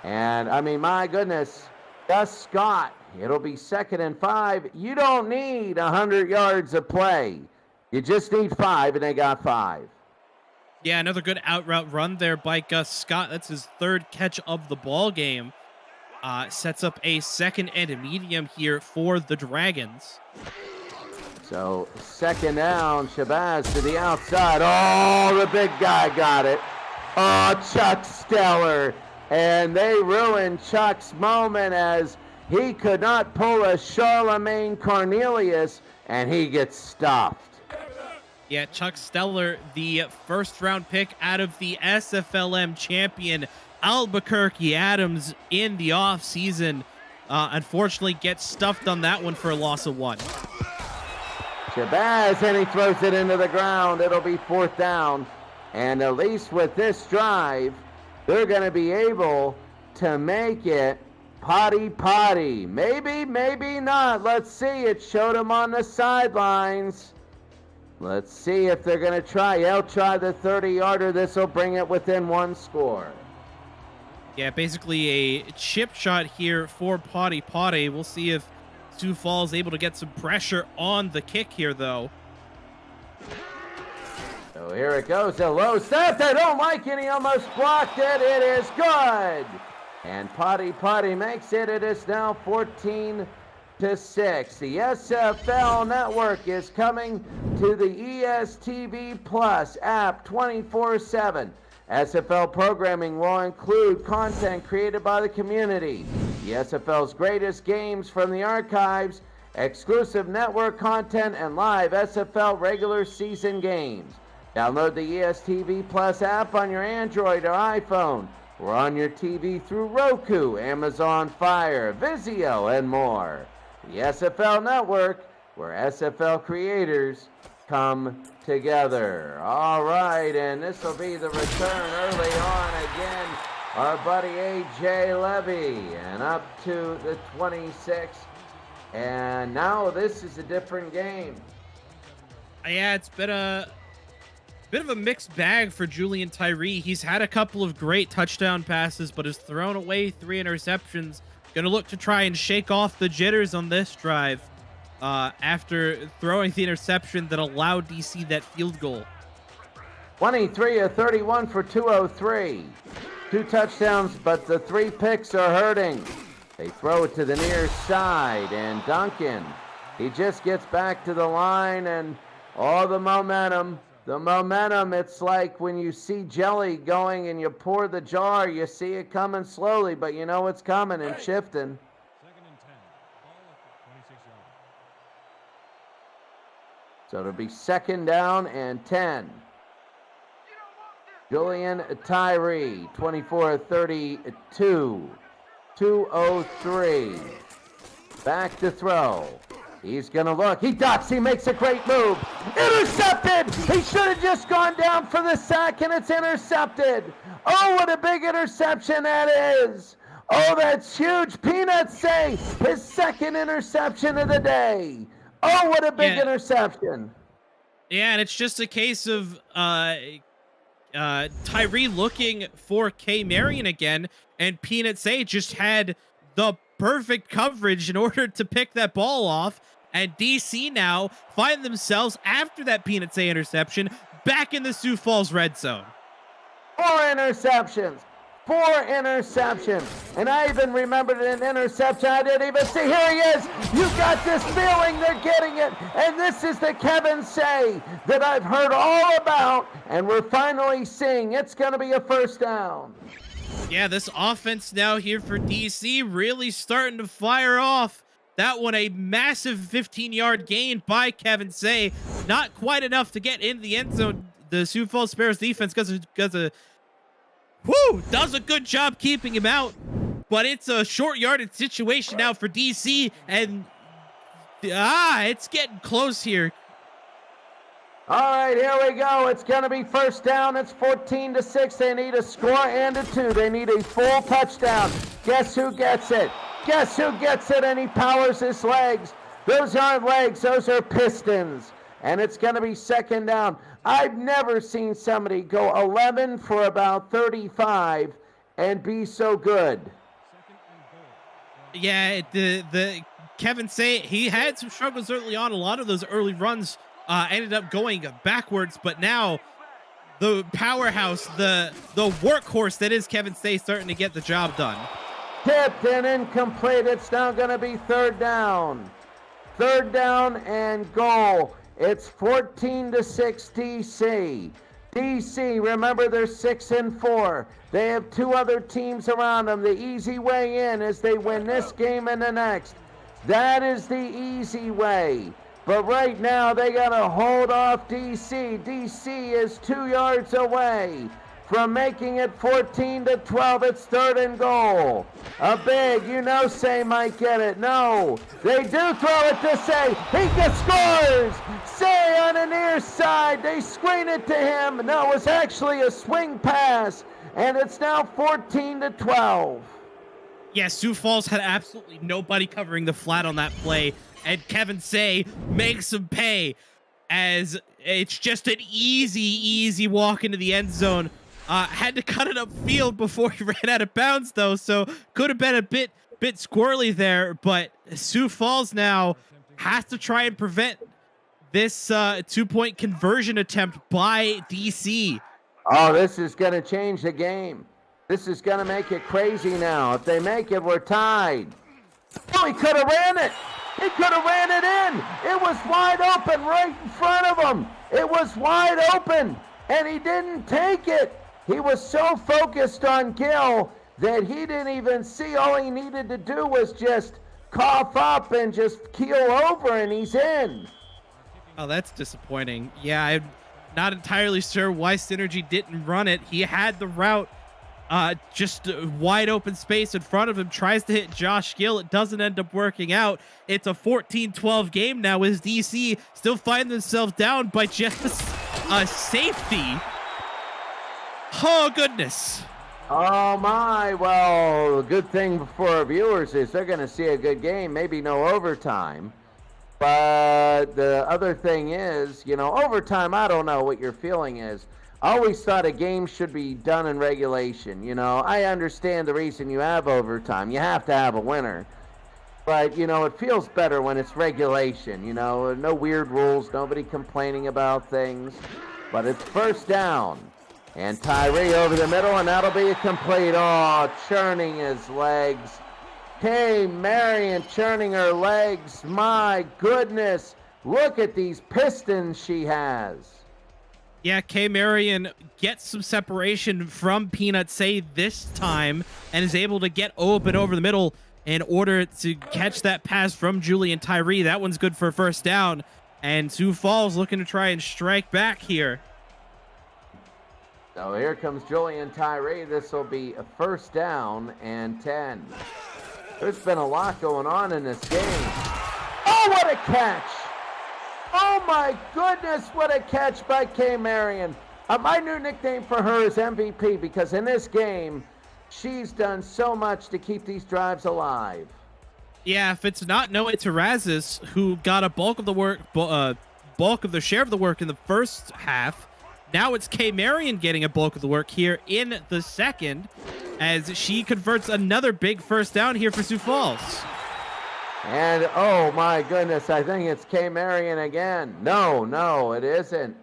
And, my goodness, Gus Scott. It'll be 2nd and 5. You don't need 100 yards of play. You just need 5, and they got 5. Yeah, another good out route run there by Gus Scott. That's his 3rd catch of the ball game. Sets up a 2nd and a medium here for the Dragons. So 2nd down, Shabazz to the outside. Oh, the big guy got it. Oh, Chuck Stellar. And they ruined Chuck's moment as he could not pull a Charlemagne Cornelius, and he gets stuffed. Yeah, Chuck Stellar, the 1st-round pick out of the SFLM champion Albuquerque Adams in the offseason. Unfortunately, gets stuffed on that one for a loss of 1. Shabazz, and he throws it into the ground. It'll be 4th down. And at least with this drive, they're going to be able to make it potty. Maybe, maybe not. Let's see. It showed him on the sidelines. Let's see if they're going to try. They'll try the 30-yarder. This will bring it within 1 score. Yeah, basically a chip shot here for Potty Potty. We'll see if Sioux Falls able to get some pressure on the kick here, though. So here it goes, a low step. They don't like it. He almost blocked it. It is good. And Potty Potty makes it. It is now 14-6. The SFL network is coming to the ESTV Plus app 24/7. SFL programming will include content created by the community, the SFL's greatest games from the archives, exclusive network content, and live SFL regular season games. Download the ESTV Plus app on your Android or iPhone, or on your TV through Roku, Amazon Fire, Vizio, and more. The SFL Network, where SFL creators come together. All right, and this will be the return early on again. Our buddy A.J. Levy, and up to the 26. And now this is a different game. Yeah, it's been a bit of a mixed bag for Julian Tyree. He's had a couple of great touchdown passes, but has thrown away 3 interceptions. Going to look to try and shake off the jitters on this drive after throwing the interception that allowed DC that field goal. 23 of 31 for 203. 2 touchdowns, but the 3 picks are hurting. They throw it to the near side, and Duncan, he just gets back to the line, and all the momentum, it's like when you see jelly going and you pour the jar, you see it coming slowly, but you know it's coming and shifting. 2nd and 10. Ball at the 26 yard. So it'll be 2nd down and 10. Julian Tyree, 24-32, 203. Back to throw. He's going to look. He ducks. He makes a great move. Intercepted. He should have just gone down for the sack, and it's intercepted. Oh, what a big interception that is. Oh, that's huge. Peanuts say his 2nd interception of the day. Oh, what a big interception. Yeah, and it's just a case of Tyree looking for K. Marion again, and Peanut Say just had the perfect coverage in order to pick that ball off, and DC now find themselves, after that Peanut Say interception, back in the Sioux Falls red zone. 4 interceptions. 4 interceptions. And I even remembered an interception I didn't even see. Here he is. You got this feeling they're getting it. And this is the Kevin Say that I've heard all about. And we're finally seeing it's going to be a 1st down. Yeah, this offense now here for DC really starting to fire off. That one, a massive 15-yard gain by Kevin Say. Not quite enough to get in the end zone. The Sioux Falls Sparrows defense does a good job keeping him out. But it's a short yardage situation now for DC. And it's getting close here. All right, here we go. It's going to be 1st down. It's 14-6. They need a score and a 2. They need a full touchdown. Guess who gets it? Guess who gets it? And he powers his legs. Those aren't legs. Those are pistons. And it's going to be 2nd down. I've never seen somebody go 11 for about 35 and be so good. 2nd and goal. Yeah, the Kevin Say, he had some struggles early on. A lot of those early runs ended up going backwards, but now the powerhouse, the workhorse that is Kevin Say, starting to get the job done. Tipped and incomplete. It's now going to be 3rd down. 3rd down and goal. It's 14-6 DC. DC, remember they're 6-4. They have 2 other teams around them. The easy way in is they win this game and the next. That is the easy way. But right now they got to hold off DC. DC is 2 yards away from making it 14-12. It's 3rd and goal. A big, Say might get it. No, they do throw it to Say. He scores. Say on the near side. They screen it to him. No, it was actually a swing pass, and it's now 14-12. Yeah, Sioux Falls had absolutely nobody covering the flat on that play, and Kevin Say makes him pay, as it's just an easy walk into the end zone Had to cut it upfield before he ran out of bounds, though, so could have been a bit squirrely there. But Sioux Falls now has to try and prevent this 2-point conversion attempt by DC. Oh, this is going to change the game. This is going to make it crazy now. If they make it, we're tied. Oh, he could have ran it. He could have ran it in. It was wide open right in front of him. It was wide open, and he didn't take it. He was so focused on Gill that he didn't even see. All he needed to do was just cough up and just keel over, and he's in. Oh, that's disappointing. Yeah, I'm not entirely sure why Synergy didn't run it. He had the route, just wide open space in front of him, tries to hit Josh Gill. It doesn't end up working out. It's a 14-12 game now as DC still find themselves down by just a safety. Oh, goodness. Oh, my. Well, the good thing for our viewers is they're going to see a good game, maybe no overtime. But the other thing is, you know, overtime, I don't know what your feeling is. I always thought a game should be done in regulation. You know, I understand the reason you have overtime. You have to have a winner. But, you know, it feels better when it's regulation. You know, no weird rules, nobody complaining about things. But it's first down. And Tyree over the middle, and that'll be a complete. Oh, churning his legs. Hey, Marion churning her legs. My goodness. Look at these pistons she has. Yeah, K. Marion gets some separation from Peanut Say this time and is able to get open over the middle in order to catch that pass from Julian Tyree. That one's good for a first down. And Sioux Falls looking to try and strike back here. So here comes Julian Tyree. This will be a first down and 10. There's been a lot going on in this game. Oh, what a catch! Oh my goodness, what a catch by K. Marion. My new nickname for her is MVP because in this game, she's done so much to keep these drives alive. Yeah, if it's not Noe Terrazas, who got a bulk of the work, bulk of the share of the work in the first half, now it's K. Marion getting a bulk of the work here in the second as she converts another big first down here for Sioux Falls. And, oh my goodness, I think it's K. Marion again. No, it isn't.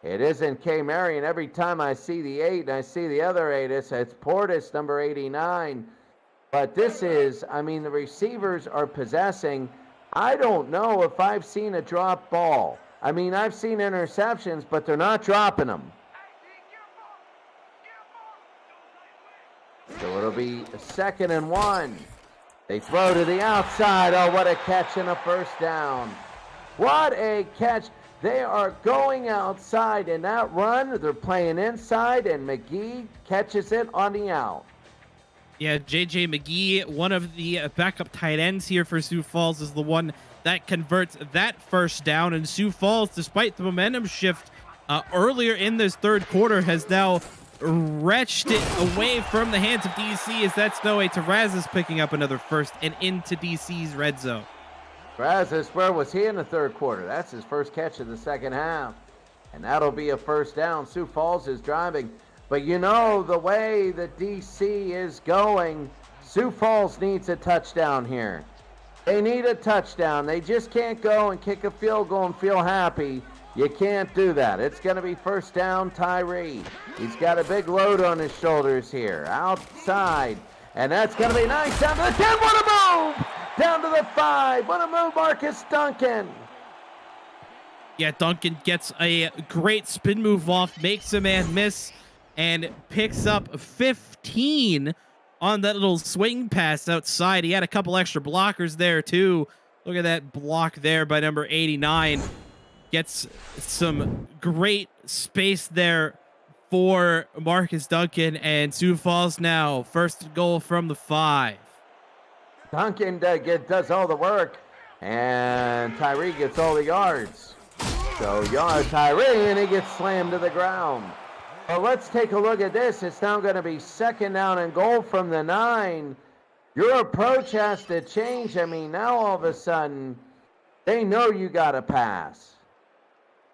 It isn't K. Marion. Every time I see the 8 and I see the other 8, it's Portis, number 89. But this is, I mean, the receivers are possessing. I don't know if I've seen a drop ball. I mean, I've seen interceptions, but they're not dropping them. So it'll be a 2nd and 1. They throw to the outside. Oh, what a catch and a first down. What a catch. They are going outside in that run. They're playing inside, and McGee catches it on the out. Yeah, J.J. McGee, one of the backup tight ends here for Sioux Falls, is the one that converts that first down. And Sioux Falls, despite the momentum shift earlier in this third quarter, has now wretched it away from the hands of DC as that's Noe Terrazas picking up another first and into DC's red zone. Terrazas, where was he in the third quarter? That's his first catch of the second half. And that'll be a first down. Sioux Falls is driving. But you know, the way that DC is going, Sioux Falls needs a touchdown here. They need a touchdown. They just can't go and kick a field goal and feel happy. You can't do that. It's going to be first down, Tyree. He's got a big load on his shoulders here. Outside. And that's going to be nice. Down to the 10. What a move! Down to the 5. What a move, Marcus Duncan. Yeah, Duncan gets a great spin move off, makes a man miss, and picks up 15 on that little swing pass outside. He had a couple extra blockers there, too. Look at that block there by number 89. Gets some great space there for Marcus Duncan, and Sioux Falls now first goal from the 5. Duncan does all the work, and Tyree gets all the yards. So Tyree, and he gets slammed to the ground. Well, let's take a look at this. It's now going to be 2nd down and goal from the 9. Your approach has to change. I mean, now all of a sudden, they know you got to pass.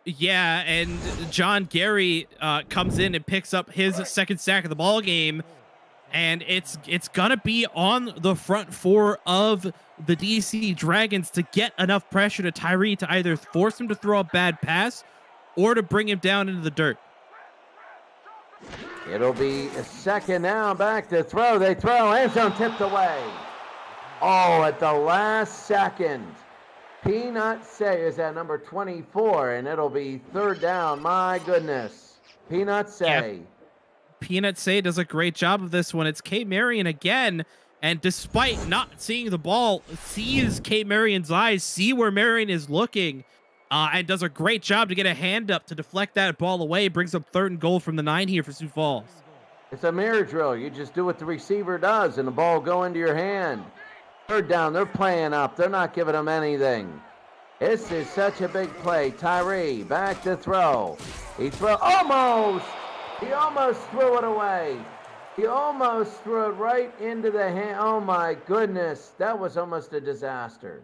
Yeah, and John Gary comes in and picks up his second sack of the ball game, and it's gonna be on the front four of the DC Dragons to get enough pressure to Tyree to either force him to throw a bad pass or to bring him down into the dirt. It'll be a second now, back to throw. They throw, end zone tipped away. Oh, at the last second. Peanut Say is at number 24, and it'll be third down. My goodness. Peanut Say. Yeah. Peanut Say does a great job of this one. It's Kate Marion again, and despite not seeing the ball, sees Kate Marion's eyes, see where Marion is looking, and does a great job to get a hand up to deflect that ball away. Brings up 3rd and goal from the 9 here for Sioux Falls. It's a mirror drill. You just do what the receiver does, and the ball will go into your hand. Third down, they're playing up. They're not giving them anything. This is such a big play. Tyree, back to throw. He almost threw it away. He almost threw it right into the hand. Oh my goodness, that was almost a disaster.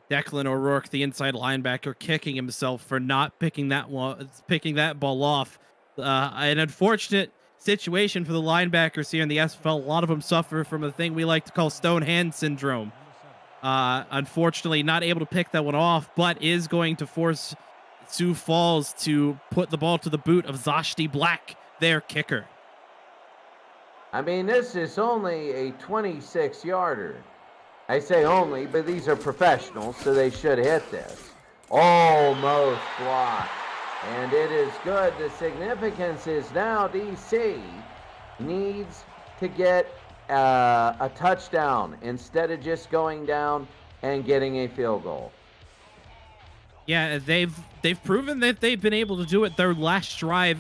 Declan O'Rourke, the inside linebacker, kicking himself for not picking that ball off. An unfortunate situation for the linebackers here in the SFL. A lot of them suffer from a thing we like to call stone hand syndrome. Unfortunately, not able to pick that one off, but is going to force Sioux Falls to put the ball to the boot of Zashti Black, their kicker. I mean, this is only a 26-yarder. I say only, but these are professionals, so they should hit this. Almost blocked. And it is good. The significance is now DC needs to get a touchdown instead of just going down and getting a field goal. Yeah, they've proven that they've been able to do it. Their last drive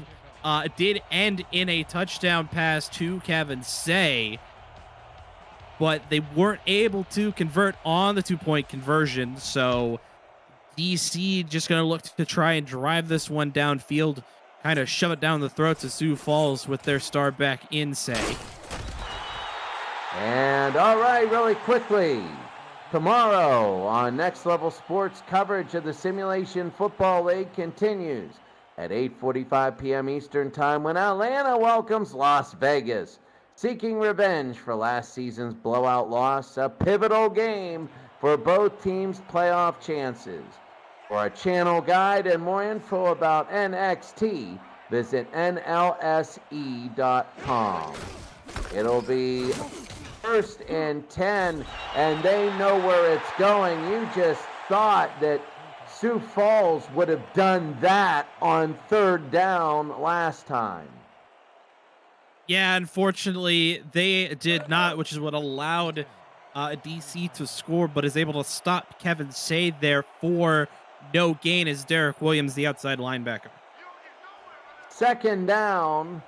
did end in a touchdown pass to Kevin Say, but they weren't able to convert on the 2-point conversion. So DC just going to look to try and drive this one downfield, kind of shove it down the throats of Sioux Falls with their star back in Say. And all right, really quickly, tomorrow on Next Level Sports, coverage of the Simulation Football League continues at 8:45 p.m. Eastern Time when Atlanta welcomes Las Vegas, seeking revenge for last season's blowout loss, a pivotal game for both teams' playoff chances. For a channel guide and more info about NXT, visit NLSE.com. It'll be 1st and 10, and they know where it's going. You just thought that Sioux Falls would have done that on 3rd down last time. Yeah, unfortunately, they did not, which is what allowed DC to score, but is able to stop Kevin Say there for no gain as Derek Williams, the outside linebacker. 2nd down,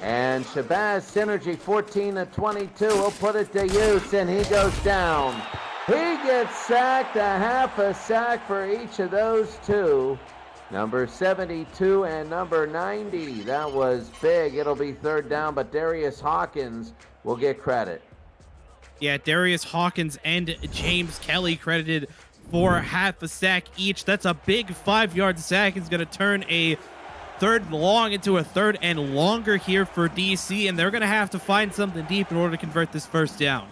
and Shabazz Synergy 14-22 will put it to use, and he goes down. He gets sacked, a half a sack for each of those two. Number 72 and number 90. That was big. It'll be 3rd down, but Darius Hawkins will get credit. Yeah, Darius Hawkins and James Kelly credited for half a sack each. That's a big 5-yard sack. It's going to turn a 3rd and long into a 3rd and longer here for DC, and they're going to have to find something deep in order to convert this 1st down.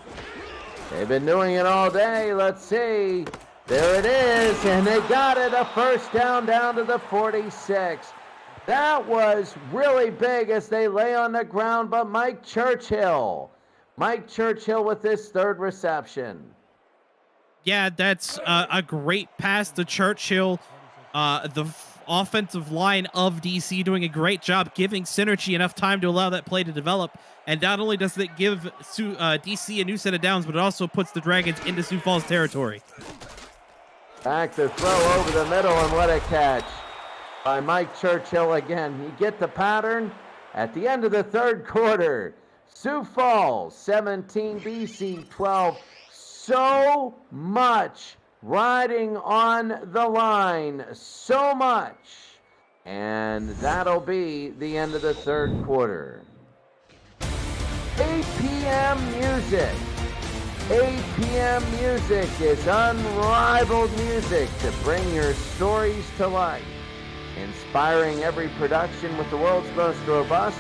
They've been doing it all day. Let's see. There it is, and they got it. A 1st down to the 46. That was really big as they lay on the ground, but Mike Churchill with this 3rd reception. Yeah, that's a great pass to Churchill. The offensive line of DC doing a great job giving Synergy enough time to allow that play to develop. And not only does it give DC a new set of downs, but it also puts the Dragons into Sioux Falls territory. Back to throw over the middle, and what a catch by Mike Churchill again. You get the pattern at the end of the 3rd quarter. Sioux Falls 17, BC 12. So much riding on the line, so much. And that'll be the end of the 3rd quarter. 8 p.m. music. 8 p.m. music is unrivaled music to bring your stories to life. inspiring every production with the world's most robust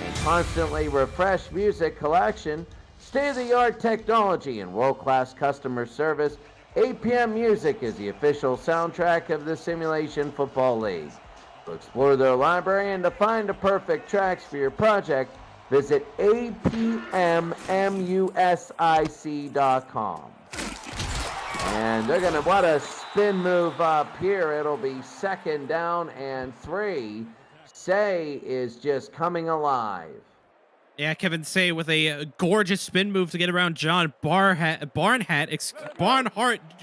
and constantly refreshed music collection, state-of-the-art technology, and world-class customer service. APM Music is the official soundtrack of the Simulation Football League. To explore their library and to find the perfect tracks for your project, visit apmmusic.com. And they're going to, what a spin move up here. It'll be 2nd down and 3. Say is just coming alive. Yeah, Kevin Say with a gorgeous spin move to get around John Barnhart.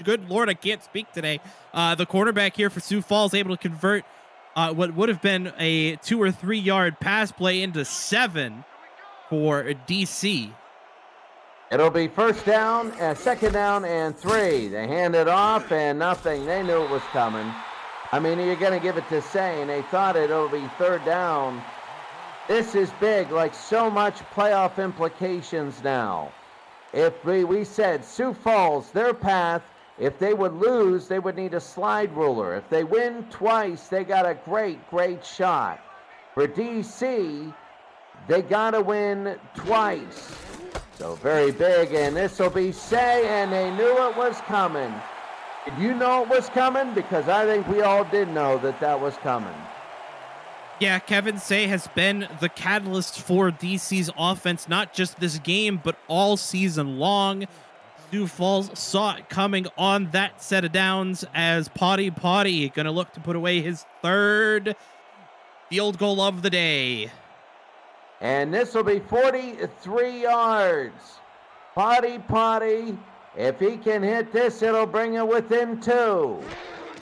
Good Lord, I can't speak today. The quarterback here for Sioux Falls able to convert what would have been a 2 or 3 yard pass play into 7 for DC. It'll be 2nd down and 3. They hand it off and nothing. They knew it was coming. I mean, you're going to give it to Say, and they thought it'll be 3rd down. This is big, like so much playoff implications now. If we said Sioux Falls, their path, if they would lose, they would need a slide ruler. If they win twice, they got a great shot. For DC, they got to win twice. So very big, and this will be Say, and they knew it was coming. Did you know it was coming? Because I think we all did know that was coming. Yeah, Kevin Say has been the catalyst for DC's offense, not just this game, but all season long. Sioux Falls saw it coming on that set of downs as Potty going to look to put away his 3rd field goal of the day. And this will be 43 yards. Potty, if he can hit this, it'll bring it within 2.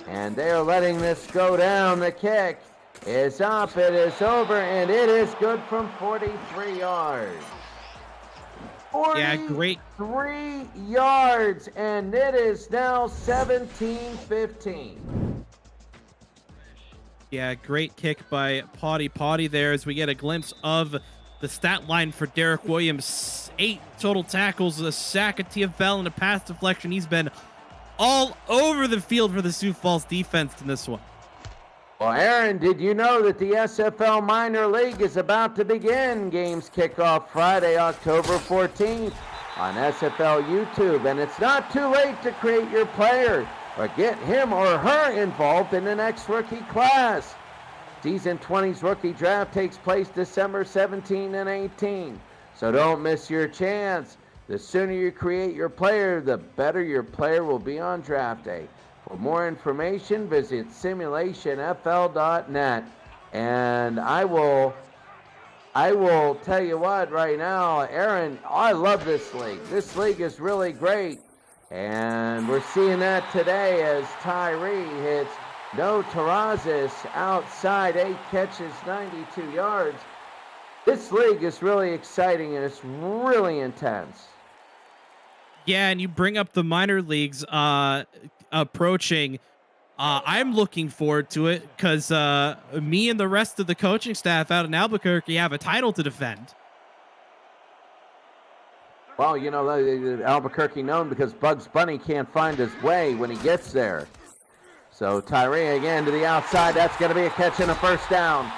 And they're letting this go down. The kick is up, it is over, and it is good from 43 yards. 43 yards, and it is now 17-15. Yeah, great kick by Potty there as we get a glimpse of the stat line for Derek Williams. 8 total tackles, a sack, a TFL, and a pass deflection. He's been all over the field for the Sioux Falls defense in this one. Well, Aaron, did you know that the SFL Minor League is about to begin? Games kick off Friday, October 14th on SFL YouTube, and it's not too late to create your player or get him or her involved in the next rookie class. Season 20's rookie draft takes place December 17 and 18, so don't miss your chance. The sooner you create your player, the better your player will be on draft day. For more information, visit simulationfl.net. And I will tell you what right now, Aaron, I love this league. This league is really great. And we're seeing that today as Tyree hits no Terrazas outside, 8 catches, 92 yards. This league is really exciting and it's really intense. Yeah, and you bring up the minor leagues approaching. I'm looking forward to it because me and the rest of the coaching staff out in Albuquerque have a title to defend. Well, you know, Albuquerque known because Bugs Bunny can't find his way when he gets there. So Tyree again to the outside. That's going to be a catch and a 1st down.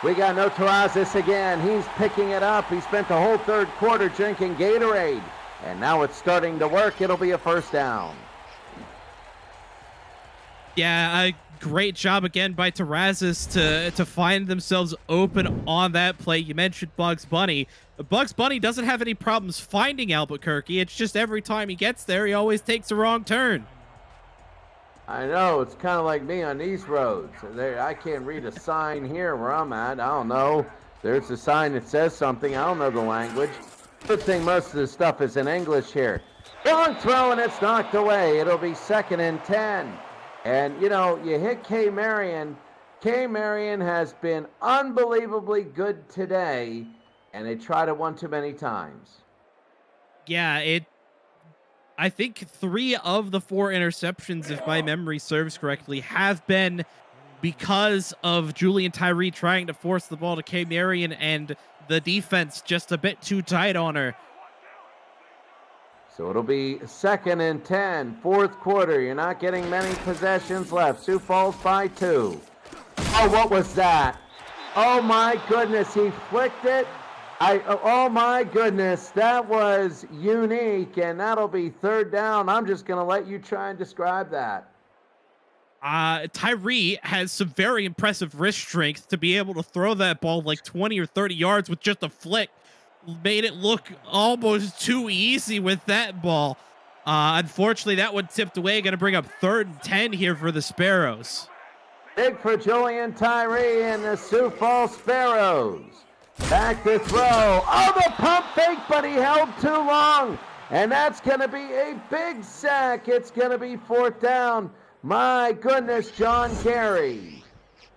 We got no Terrazas again. He's picking it up. He spent the whole 3rd quarter drinking Gatorade. And now it's starting to work. It'll be a 1st down. Yeah, a great job again by Terrazas to find themselves open on that play. You mentioned Bugs Bunny. Bugs Bunny doesn't have any problems finding Albuquerque. It's just every time he gets there, he always takes a wrong turn. I know. It's kind of like me on these roads. I can't read a sign here where I'm at. I don't know. There's a sign that says something. I don't know the language. Good thing most of the stuff is in English here. Long throw, and it's knocked away. It'll be 2nd and 10. And, you know, you hit K. Marion. K. Marion has been unbelievably good today, and they tried it one too many times. Yeah, I think 3 of the 4 interceptions, if my memory serves correctly, have been because of Julian Tyree trying to force the ball to K. Marion and the defense just a bit too tight on her. So it'll be 2nd and 10, 4th quarter. You're not getting many possessions left. Sioux Falls by 2. Oh, what was that? Oh my goodness, he flicked it. Oh my goodness, that was unique, and that'll be third down. I'm just going to let you try and describe that. Tyree has some very impressive wrist strength to be able to throw that ball like 20 or 30 yards with just a flick. Made it look almost too easy with that ball. Unfortunately, that one tipped away. Going to bring up 3rd and 10 here for the Sparrows. Big for Julian Tyree and the Sioux Falls Sparrows. Back to throw. Oh, the pump fake, but he held too long. And that's going to be a big sack. It's going to be 4th down. My goodness, John Carey.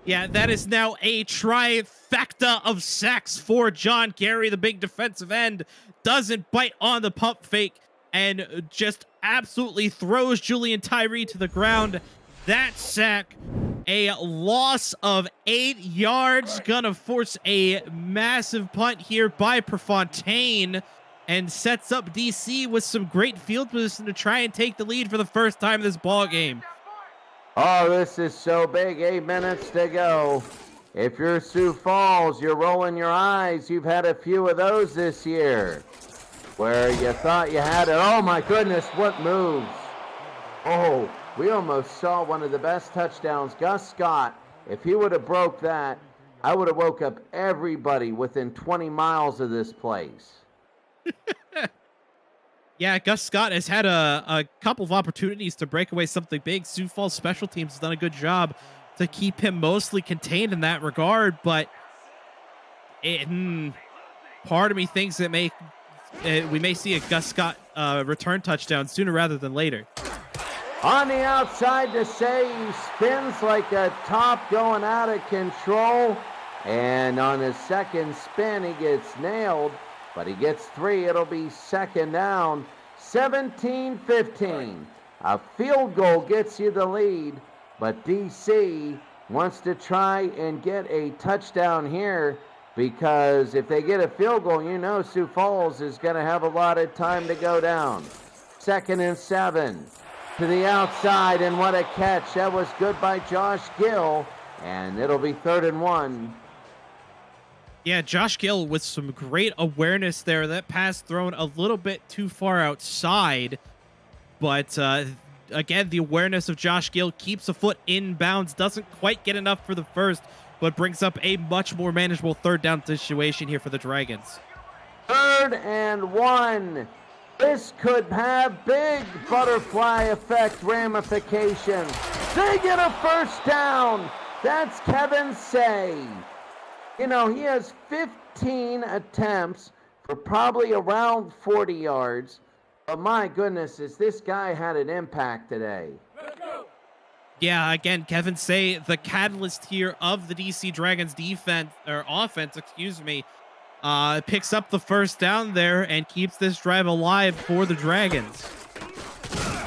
Yeah, that is now a trifecta of sacks for John Carey. The big defensive end doesn't bite on the pump fake and just absolutely throws Julian Tyree to the ground. That sack, a loss of 8 yards, gonna force a massive punt here by Prefontaine and sets up DC with some great field position to try and take the lead for the first time in this ball game. Oh, this is so big. 8 minutes to go. If you're Sioux Falls, you're rolling your eyes. You've had a few of those this year where you thought you had it. Oh, my goodness, what moves. Oh, we almost saw one of the best touchdowns. Gus Scott, if he would have broke that, I would have woke up everybody within 20 miles of this place. Yeah, Gus Scott has had a couple of opportunities to break away something big. Sioux Falls special teams has done a good job to keep him mostly contained in that regard, but part of me thinks that we may see a Gus Scott return touchdown sooner rather than later. On the outside to say, he spins like a top going out of control, and on his second spin he gets nailed. But he gets 3. It'll be 2nd down. 17-15. A field goal gets you the lead. But DC wants to try and get a touchdown here, because if they get a field goal, you know Sioux Falls is going to have a lot of time to go down. 2nd and 7. To the outside, and what a catch. That was good by Josh Gill. And it'll be 3rd and 1. Yeah, Josh Gill with some great awareness there. That pass thrown a little bit too far outside. But again, the awareness of Josh Gill keeps a foot inbounds. Doesn't quite get enough for the first, but brings up a much more manageable 3rd down situation here for the Dragons. 3rd and 1. This could have big butterfly effect ramifications. They get a 1st down. That's Kevin Say. You know, he has 15 attempts for probably around 40 yards. But my goodness, is this guy had an impact today. Yeah, again, Kevin Say, the catalyst here of the DC Dragons offense, picks up the 1st down there and keeps this drive alive for the Dragons.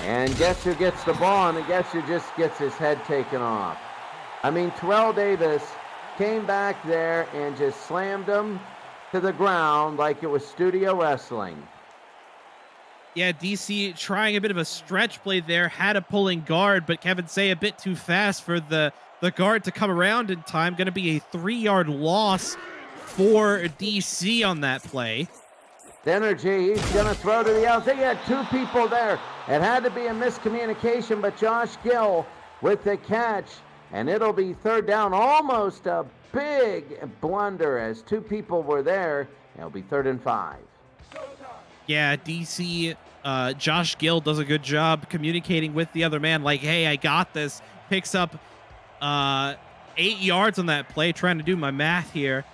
And guess who gets the ball, and guess who just gets his head taken off? I mean, Terrell Davis came back there and just slammed him to the ground like it was studio wrestling. Yeah, DC trying a bit of a stretch play there, had a pulling guard, but Kevin Say a bit too fast for the guard to come around in time. Going to be a 3-yard loss for DC on that play. Energy, he's going to throw to the outside. He had 2 people there. It had to be a miscommunication, but Josh Gill with the catch. And it'll be 3rd down, almost a big blunder as 2 people were there. It'll be 3rd and 5. Yeah, DC, Josh Gill does a good job communicating with the other man, like, hey, I got this. Picks up 8 yards on that play, trying to do my math here.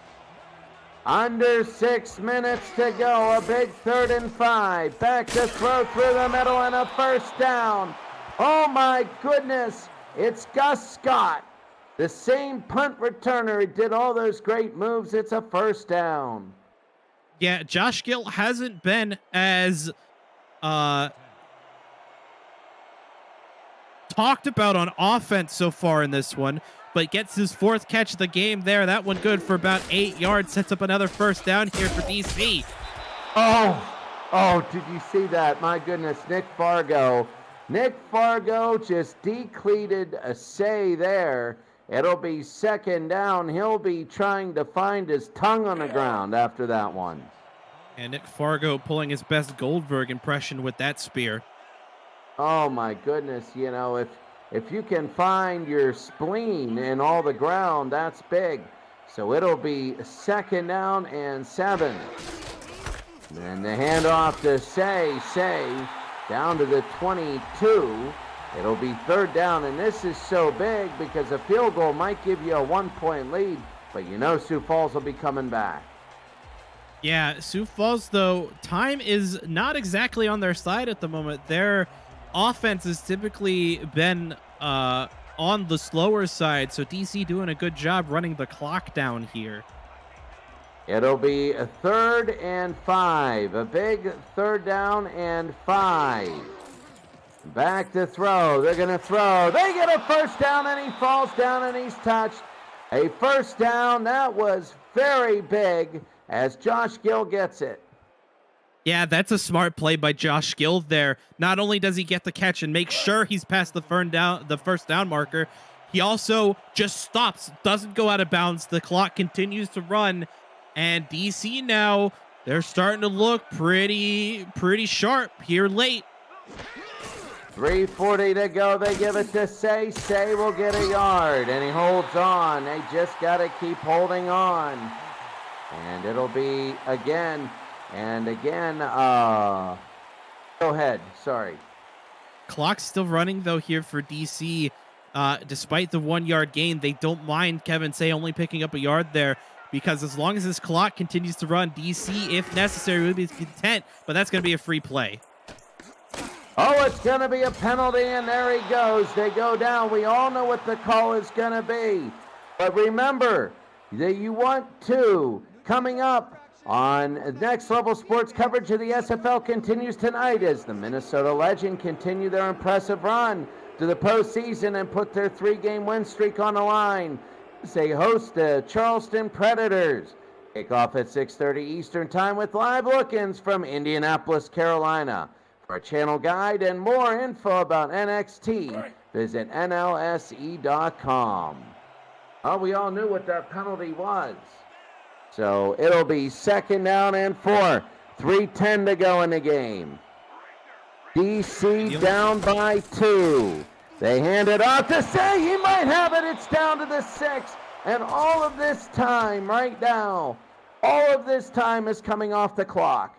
Under 6 minutes to go, a big 3rd and 5. Back to throw through the middle and a 1st down. Oh my goodness. It's Gus Scott, the same punt returner who did all those great moves. It's a 1st down. Yeah, Josh Gill hasn't been as talked about on offense so far in this one, but gets his 4th catch of the game there. That one good for about 8 yards. Sets up another 1st down here for DC. Oh, did you see that? My goodness, Nick Fargo just decleated a say there, It'll be second down. He'll be trying to find his tongue on the ground after that one. And Nick Fargo pulling his best Goldberg impression with that spear. Oh my goodness, you know, if you can find your spleen in all the ground, that's big. So it'll be second down and 7. And the handoff to Say down to the 22. It'll be third down, and this is so big because a field goal might give you a 1-point lead, but you know Sioux Falls will be coming back. Yeah, Sioux Falls, though, time is not exactly on their side at the moment. Their offense has typically been on the slower side, so DC doing a good job running the clock down here. It'll be a 3rd and 5, a big 3rd down and 5. Back to throw. They're going to throw. They get a first down, and he falls down, and he's touched. A first down. That was very big as Josh Gill gets it. Yeah, that's a smart play by Josh Gill there. Not only does he get the catch and make sure he's past the first down marker, he also just stops, doesn't go out of bounds. The clock continues to run, and DC now, they're starting to look pretty sharp here late. 3:40 to go. They give it to Say. Say will get a yard, and he holds on. They just got to keep holding on. And it'll be again and again. Go ahead. Sorry. Clock's still running, though, here for DC. Despite the 1-yard gain, they don't mind Kevin Say only picking up a yard there, because as long as this clock continues to run, DC, if necessary, will be content, but that's going to be a free play. Oh, it's going to be a penalty, and there he goes. They go down. We all know what the call is going to be. But remember that you want to, coming up on Next Level Sports, coverage of the SFL continues tonight as the Minnesota Legend continue their impressive run to the postseason and put their 3-game win streak on the line. They host the Charleston Predators. Kickoff at 6:30 Eastern Time with live look-ins from Indianapolis, Carolina. For a channel guide and more info about NXT, visit NLSE.com. Oh, we all knew what that penalty was. So it'll be second down and 4. 3:10 to go in the game. DC down by 2. They hand it off to Say. He might have it. It's down to the 6. And all of this time right now, all of this time is coming off the clock.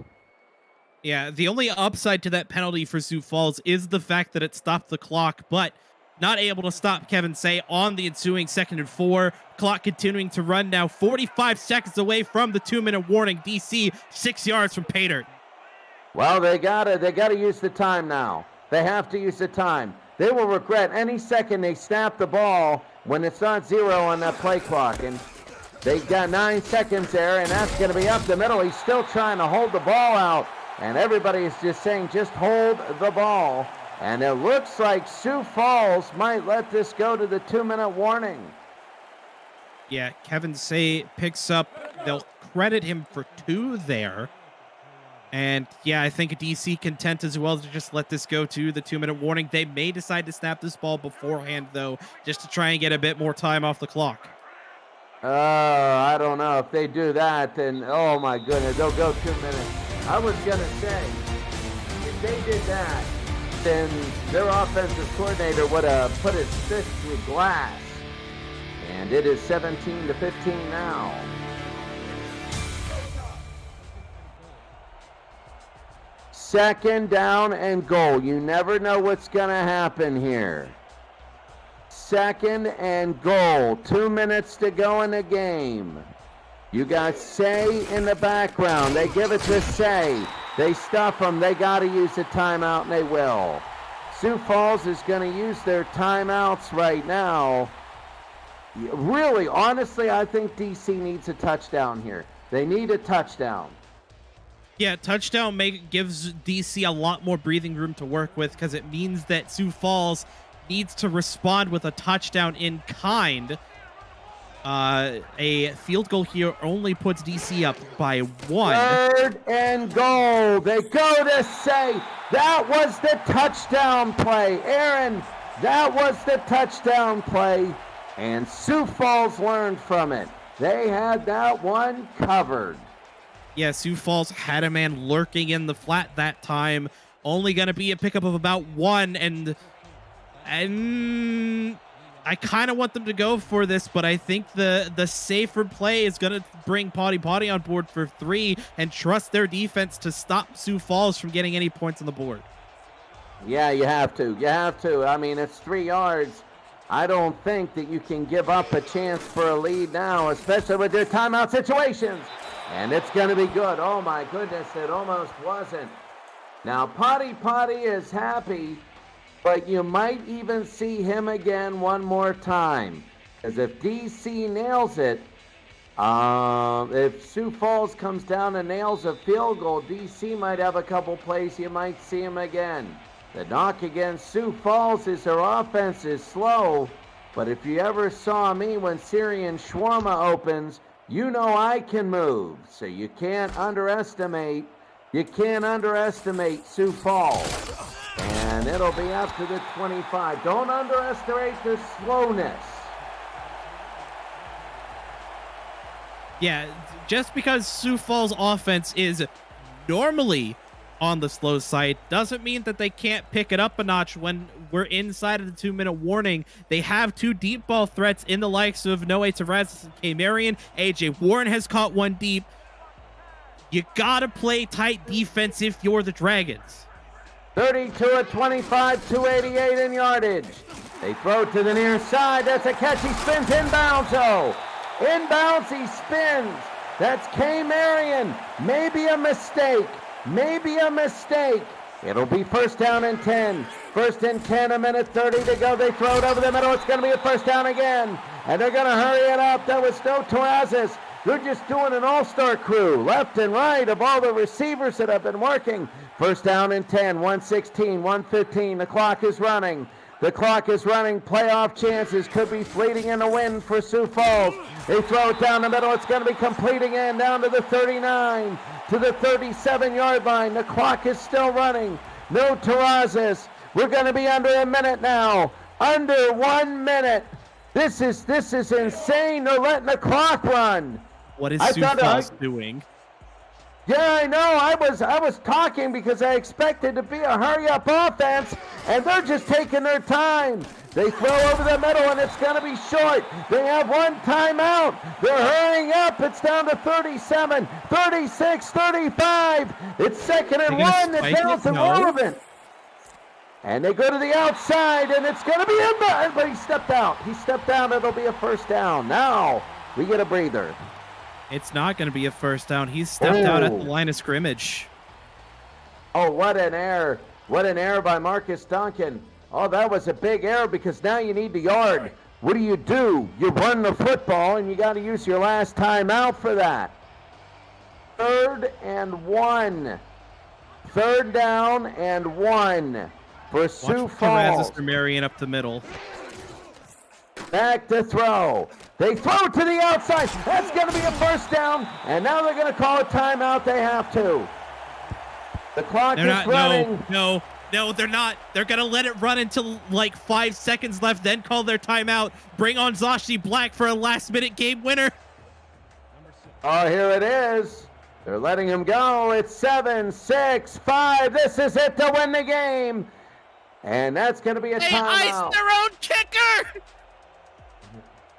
Yeah, the only upside to that penalty for Sioux Falls is the fact that it stopped the clock, but not able to stop Kevin Say on the ensuing 2nd and 4. Clock continuing to run now, 45 seconds away from the 2-minute warning. DC 6 yards from pay dirt. Well, they gotta use the time now. They have to use the time. They will regret any second they snap the ball when it's not 0 on that play clock. And they got 9 seconds there, and that's going to be up the middle. He's still trying to hold the ball out, and everybody is just saying, just hold the ball. And it looks like Sioux Falls might let this go to the 2-minute warning. Yeah, Kevin Say picks up. They'll credit him for 2 there. And yeah, I think DC content as well to just let this go to the 2-minute warning. They may decide to snap this ball beforehand, though, just to try and get a bit more time off the clock. I don't know. If they do that, then, oh my goodness, they'll go 2 minutes. I was going to say, if they did that, then their offensive coordinator would have put his fist through glass. And it is 17-15 now. Second down and goal. You never know what's going to happen here. Second and goal. 2 minutes to go in the game. You got Say in the background. They give it to Say. They stuff them. They got to use the timeout, and they will. Sioux Falls is going to use their timeouts right now. Really, honestly, I think DC needs a touchdown here. They need a touchdown. Yeah, touchdown gives DC a lot more breathing room to work with, because it means that Sioux Falls needs to respond with a touchdown in kind. A field goal here only puts DC up by 1. Third and goal. They go to Say. That was the touchdown play. Aaron, that was the touchdown play. And Sioux Falls learned from it. They had that one covered. Yeah, Sioux Falls had a man lurking in the flat that time. Only going to be a pickup of about 1, and I kind of want them to go for this, but I think the safer play is going to bring Potty on board for 3 and trust their defense to stop Sioux Falls from getting any points on the board. Yeah, you have to. You have to. I mean, it's 3 yards. I don't think that you can give up a chance for a lead now, especially with their timeout situations. And it's going to be good. Oh, my goodness, it almost wasn't. Now, Potty is happy, but you might even see him again one more time. Because if DC nails it, if Sioux Falls comes down and nails a field goal, DC might have a couple plays. You might see him again. The knock against Sioux Falls is their offense is slow, but if you ever saw me when Syrian Shawarma opens, you know I can move. So you can't underestimate Sioux Falls. And it'll be up to the 25. Don't underestimate the slowness. Yeah, just because Sioux Falls offense is normally on the slow side doesn't mean that they can't pick it up a notch when we're inside of the 2-minute warning. They have 2 deep ball threats in the likes of Noe Terrazas and K. Marion. AJ Warren has caught 1 deep. You gotta play tight defense if you're the Dragons. 32 at 25, 288 in yardage. They throw to the near side. That's a catch. He spins inbounds, though. Inbounds, he spins. That's K. Marion. Maybe a mistake. It'll be first down and 10. First and 10, 1:30 to go. They throw it over the middle. It's going to be a first down again. And they're going to hurry it up. That was no Terrazas. They're just doing an all-star crew, left and right, of all the receivers that have been working. First down and 10, 1:16, 1:15. The clock is running. Playoff chances could be fleeting in the wind for Sioux Falls. They throw it down the middle. It's going to be complete again down to the 39, to the 37-yard line. The clock is still running. No Terrazas. We're going to be under a minute now. Under 1 minute. This is insane. They're letting the clock run. What is Sioux Falls doing? Yeah, I know. I was talking because I expected to be a hurry-up offense, and they're just taking their time. They throw over the middle, and it's going to be short. They have 1 timeout. They're hurrying up. It's down to 37, 36, 35. It's 2nd and 1. The down's irrelevant. And they go to the outside, and it's going to be in there. But he stepped out. It'll be a first down. Now we get a breather. It's not going to be a first down. He's stepped out at the line of scrimmage. Oh, what an error. What an error by Marcus Duncan. Oh, that was a big error because now you need the yard. What do? You run the football, and you got to use your last timeout for that. 3rd and 1. 3rd down and 1 for Sioux Falls. Terrazas Marion up the middle. Back to throw. They throw to the outside. That's going to be a first down. And now they're going to call a timeout. They have to. The clock is running. No, they're not. They're going to let it run until like 5 seconds left, then call their timeout. Bring on Zashi Black for a last-minute game winner. Oh, here it is. They're letting him go. It's 7, 6, 5. This is it to win the game. And that's going to be a timeout. They iced their own kicker.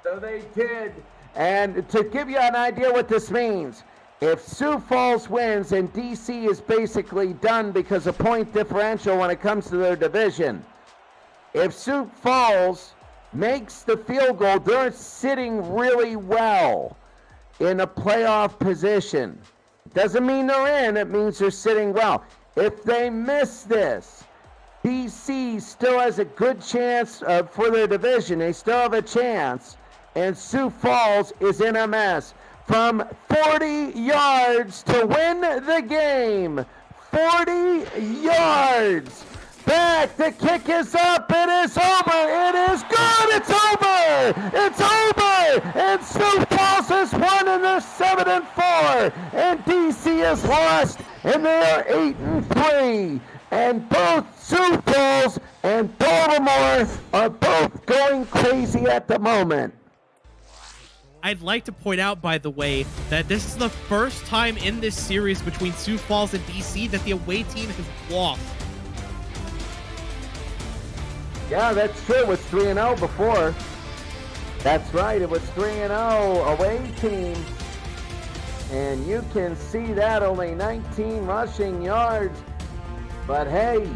So they did. And to give you an idea what this means, if Sioux Falls wins and DC is basically done because of point differential when it comes to their division, if Sioux Falls makes the field goal, they're sitting really well in a playoff position. Doesn't mean they're in, it means they're sitting well. If they miss this, DC still has a good chance for their division. They still have a chance. And Sioux Falls is in a mess. From 40 yards to win the game. 40 yards. back. The kick is up. It is over. It is good. It's over. It's over. And Sioux Falls has won, and they're 7-4. And DC has lost, and they are 8-3. And both Sioux Falls and Baltimore are both going crazy at the moment. I'd like to point out, by the way, that this is the first time in this series between Sioux Falls and DC that the away team has lost. Yeah, that's true. It was 3-0 before. That's right. It was 3-0 away team. And you can see that, only 19 rushing yards. But hey,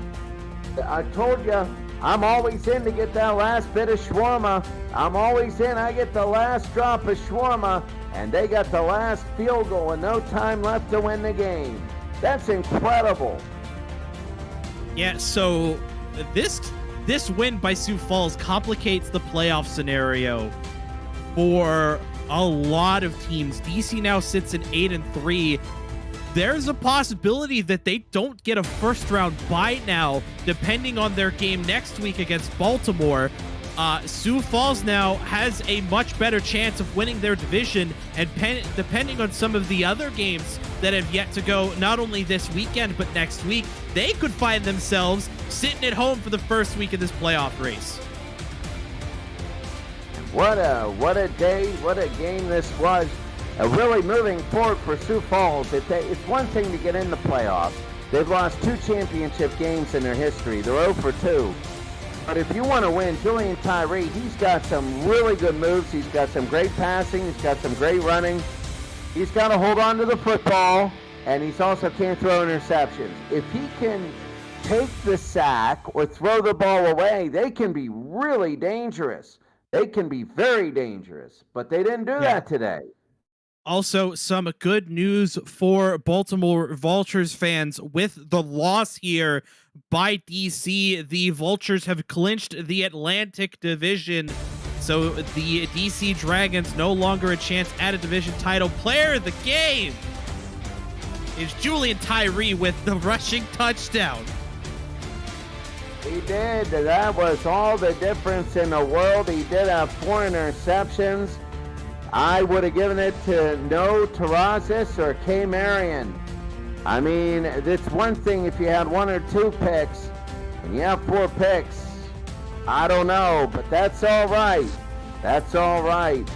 I told you, I'm always in to get that last bit of shawarma. I'm always in. I get the last drop of shawarma, and they got the last field goal and no time left to win the game. That's incredible. Yeah, so this win by Sioux Falls complicates the playoff scenario for a lot of teams. DC now sits at 8-3. There's a possibility that they don't get a first-round bye now, depending on their game next week against Baltimore. Sioux Falls now has a much better chance of winning their division, and depending on some of the other games that have yet to go, not only this weekend, but next week, they could find themselves sitting at home for the first week of this playoff race. What a day, what a game this was. Really moving forward for Sioux Falls. It's one thing to get in the playoffs. They've lost 2 championship games in their history. They're 0-2. But if you want to win, Julian Tyree, he's got some really good moves. He's got some great passing. He's got some great running. He's got to hold on to the football, and he's also can't throw interceptions. If he can take the sack or throw the ball away, they can be really dangerous. They can be very dangerous, but they didn't do that today. Also, some good news for Baltimore Vultures fans. With the loss here by DC, the Vultures have clinched the Atlantic Division. So the DC Dragons no longer a chance at a division title. Player of the game is Julian Tyree with the rushing touchdown. He did. That was all the difference in the world. He did have 4 interceptions. I would have given it to No Terrazas or K. Marion. I mean, it's one thing if you had 1 or 2 picks, and you have 4 picks. I don't know, but that's all right. That's all right.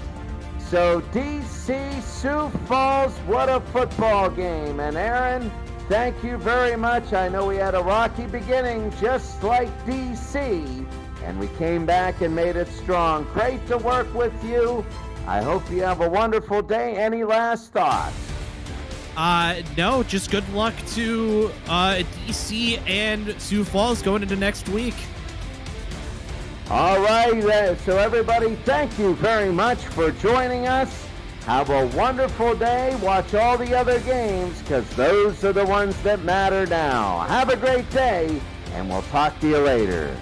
So DC, Sioux Falls, what a football game. And Aaron, thank you very much. I know we had a rocky beginning, just like DC, and we came back and made it strong. Great to work with you. I hope you have a wonderful day. Any last thoughts? No, just good luck to DC and Sioux Falls going into next week. All right, so everybody, thank you very much for joining us. Have a wonderful day. Watch all the other games, because those are the ones that matter now. Have a great day, and we'll talk to you later.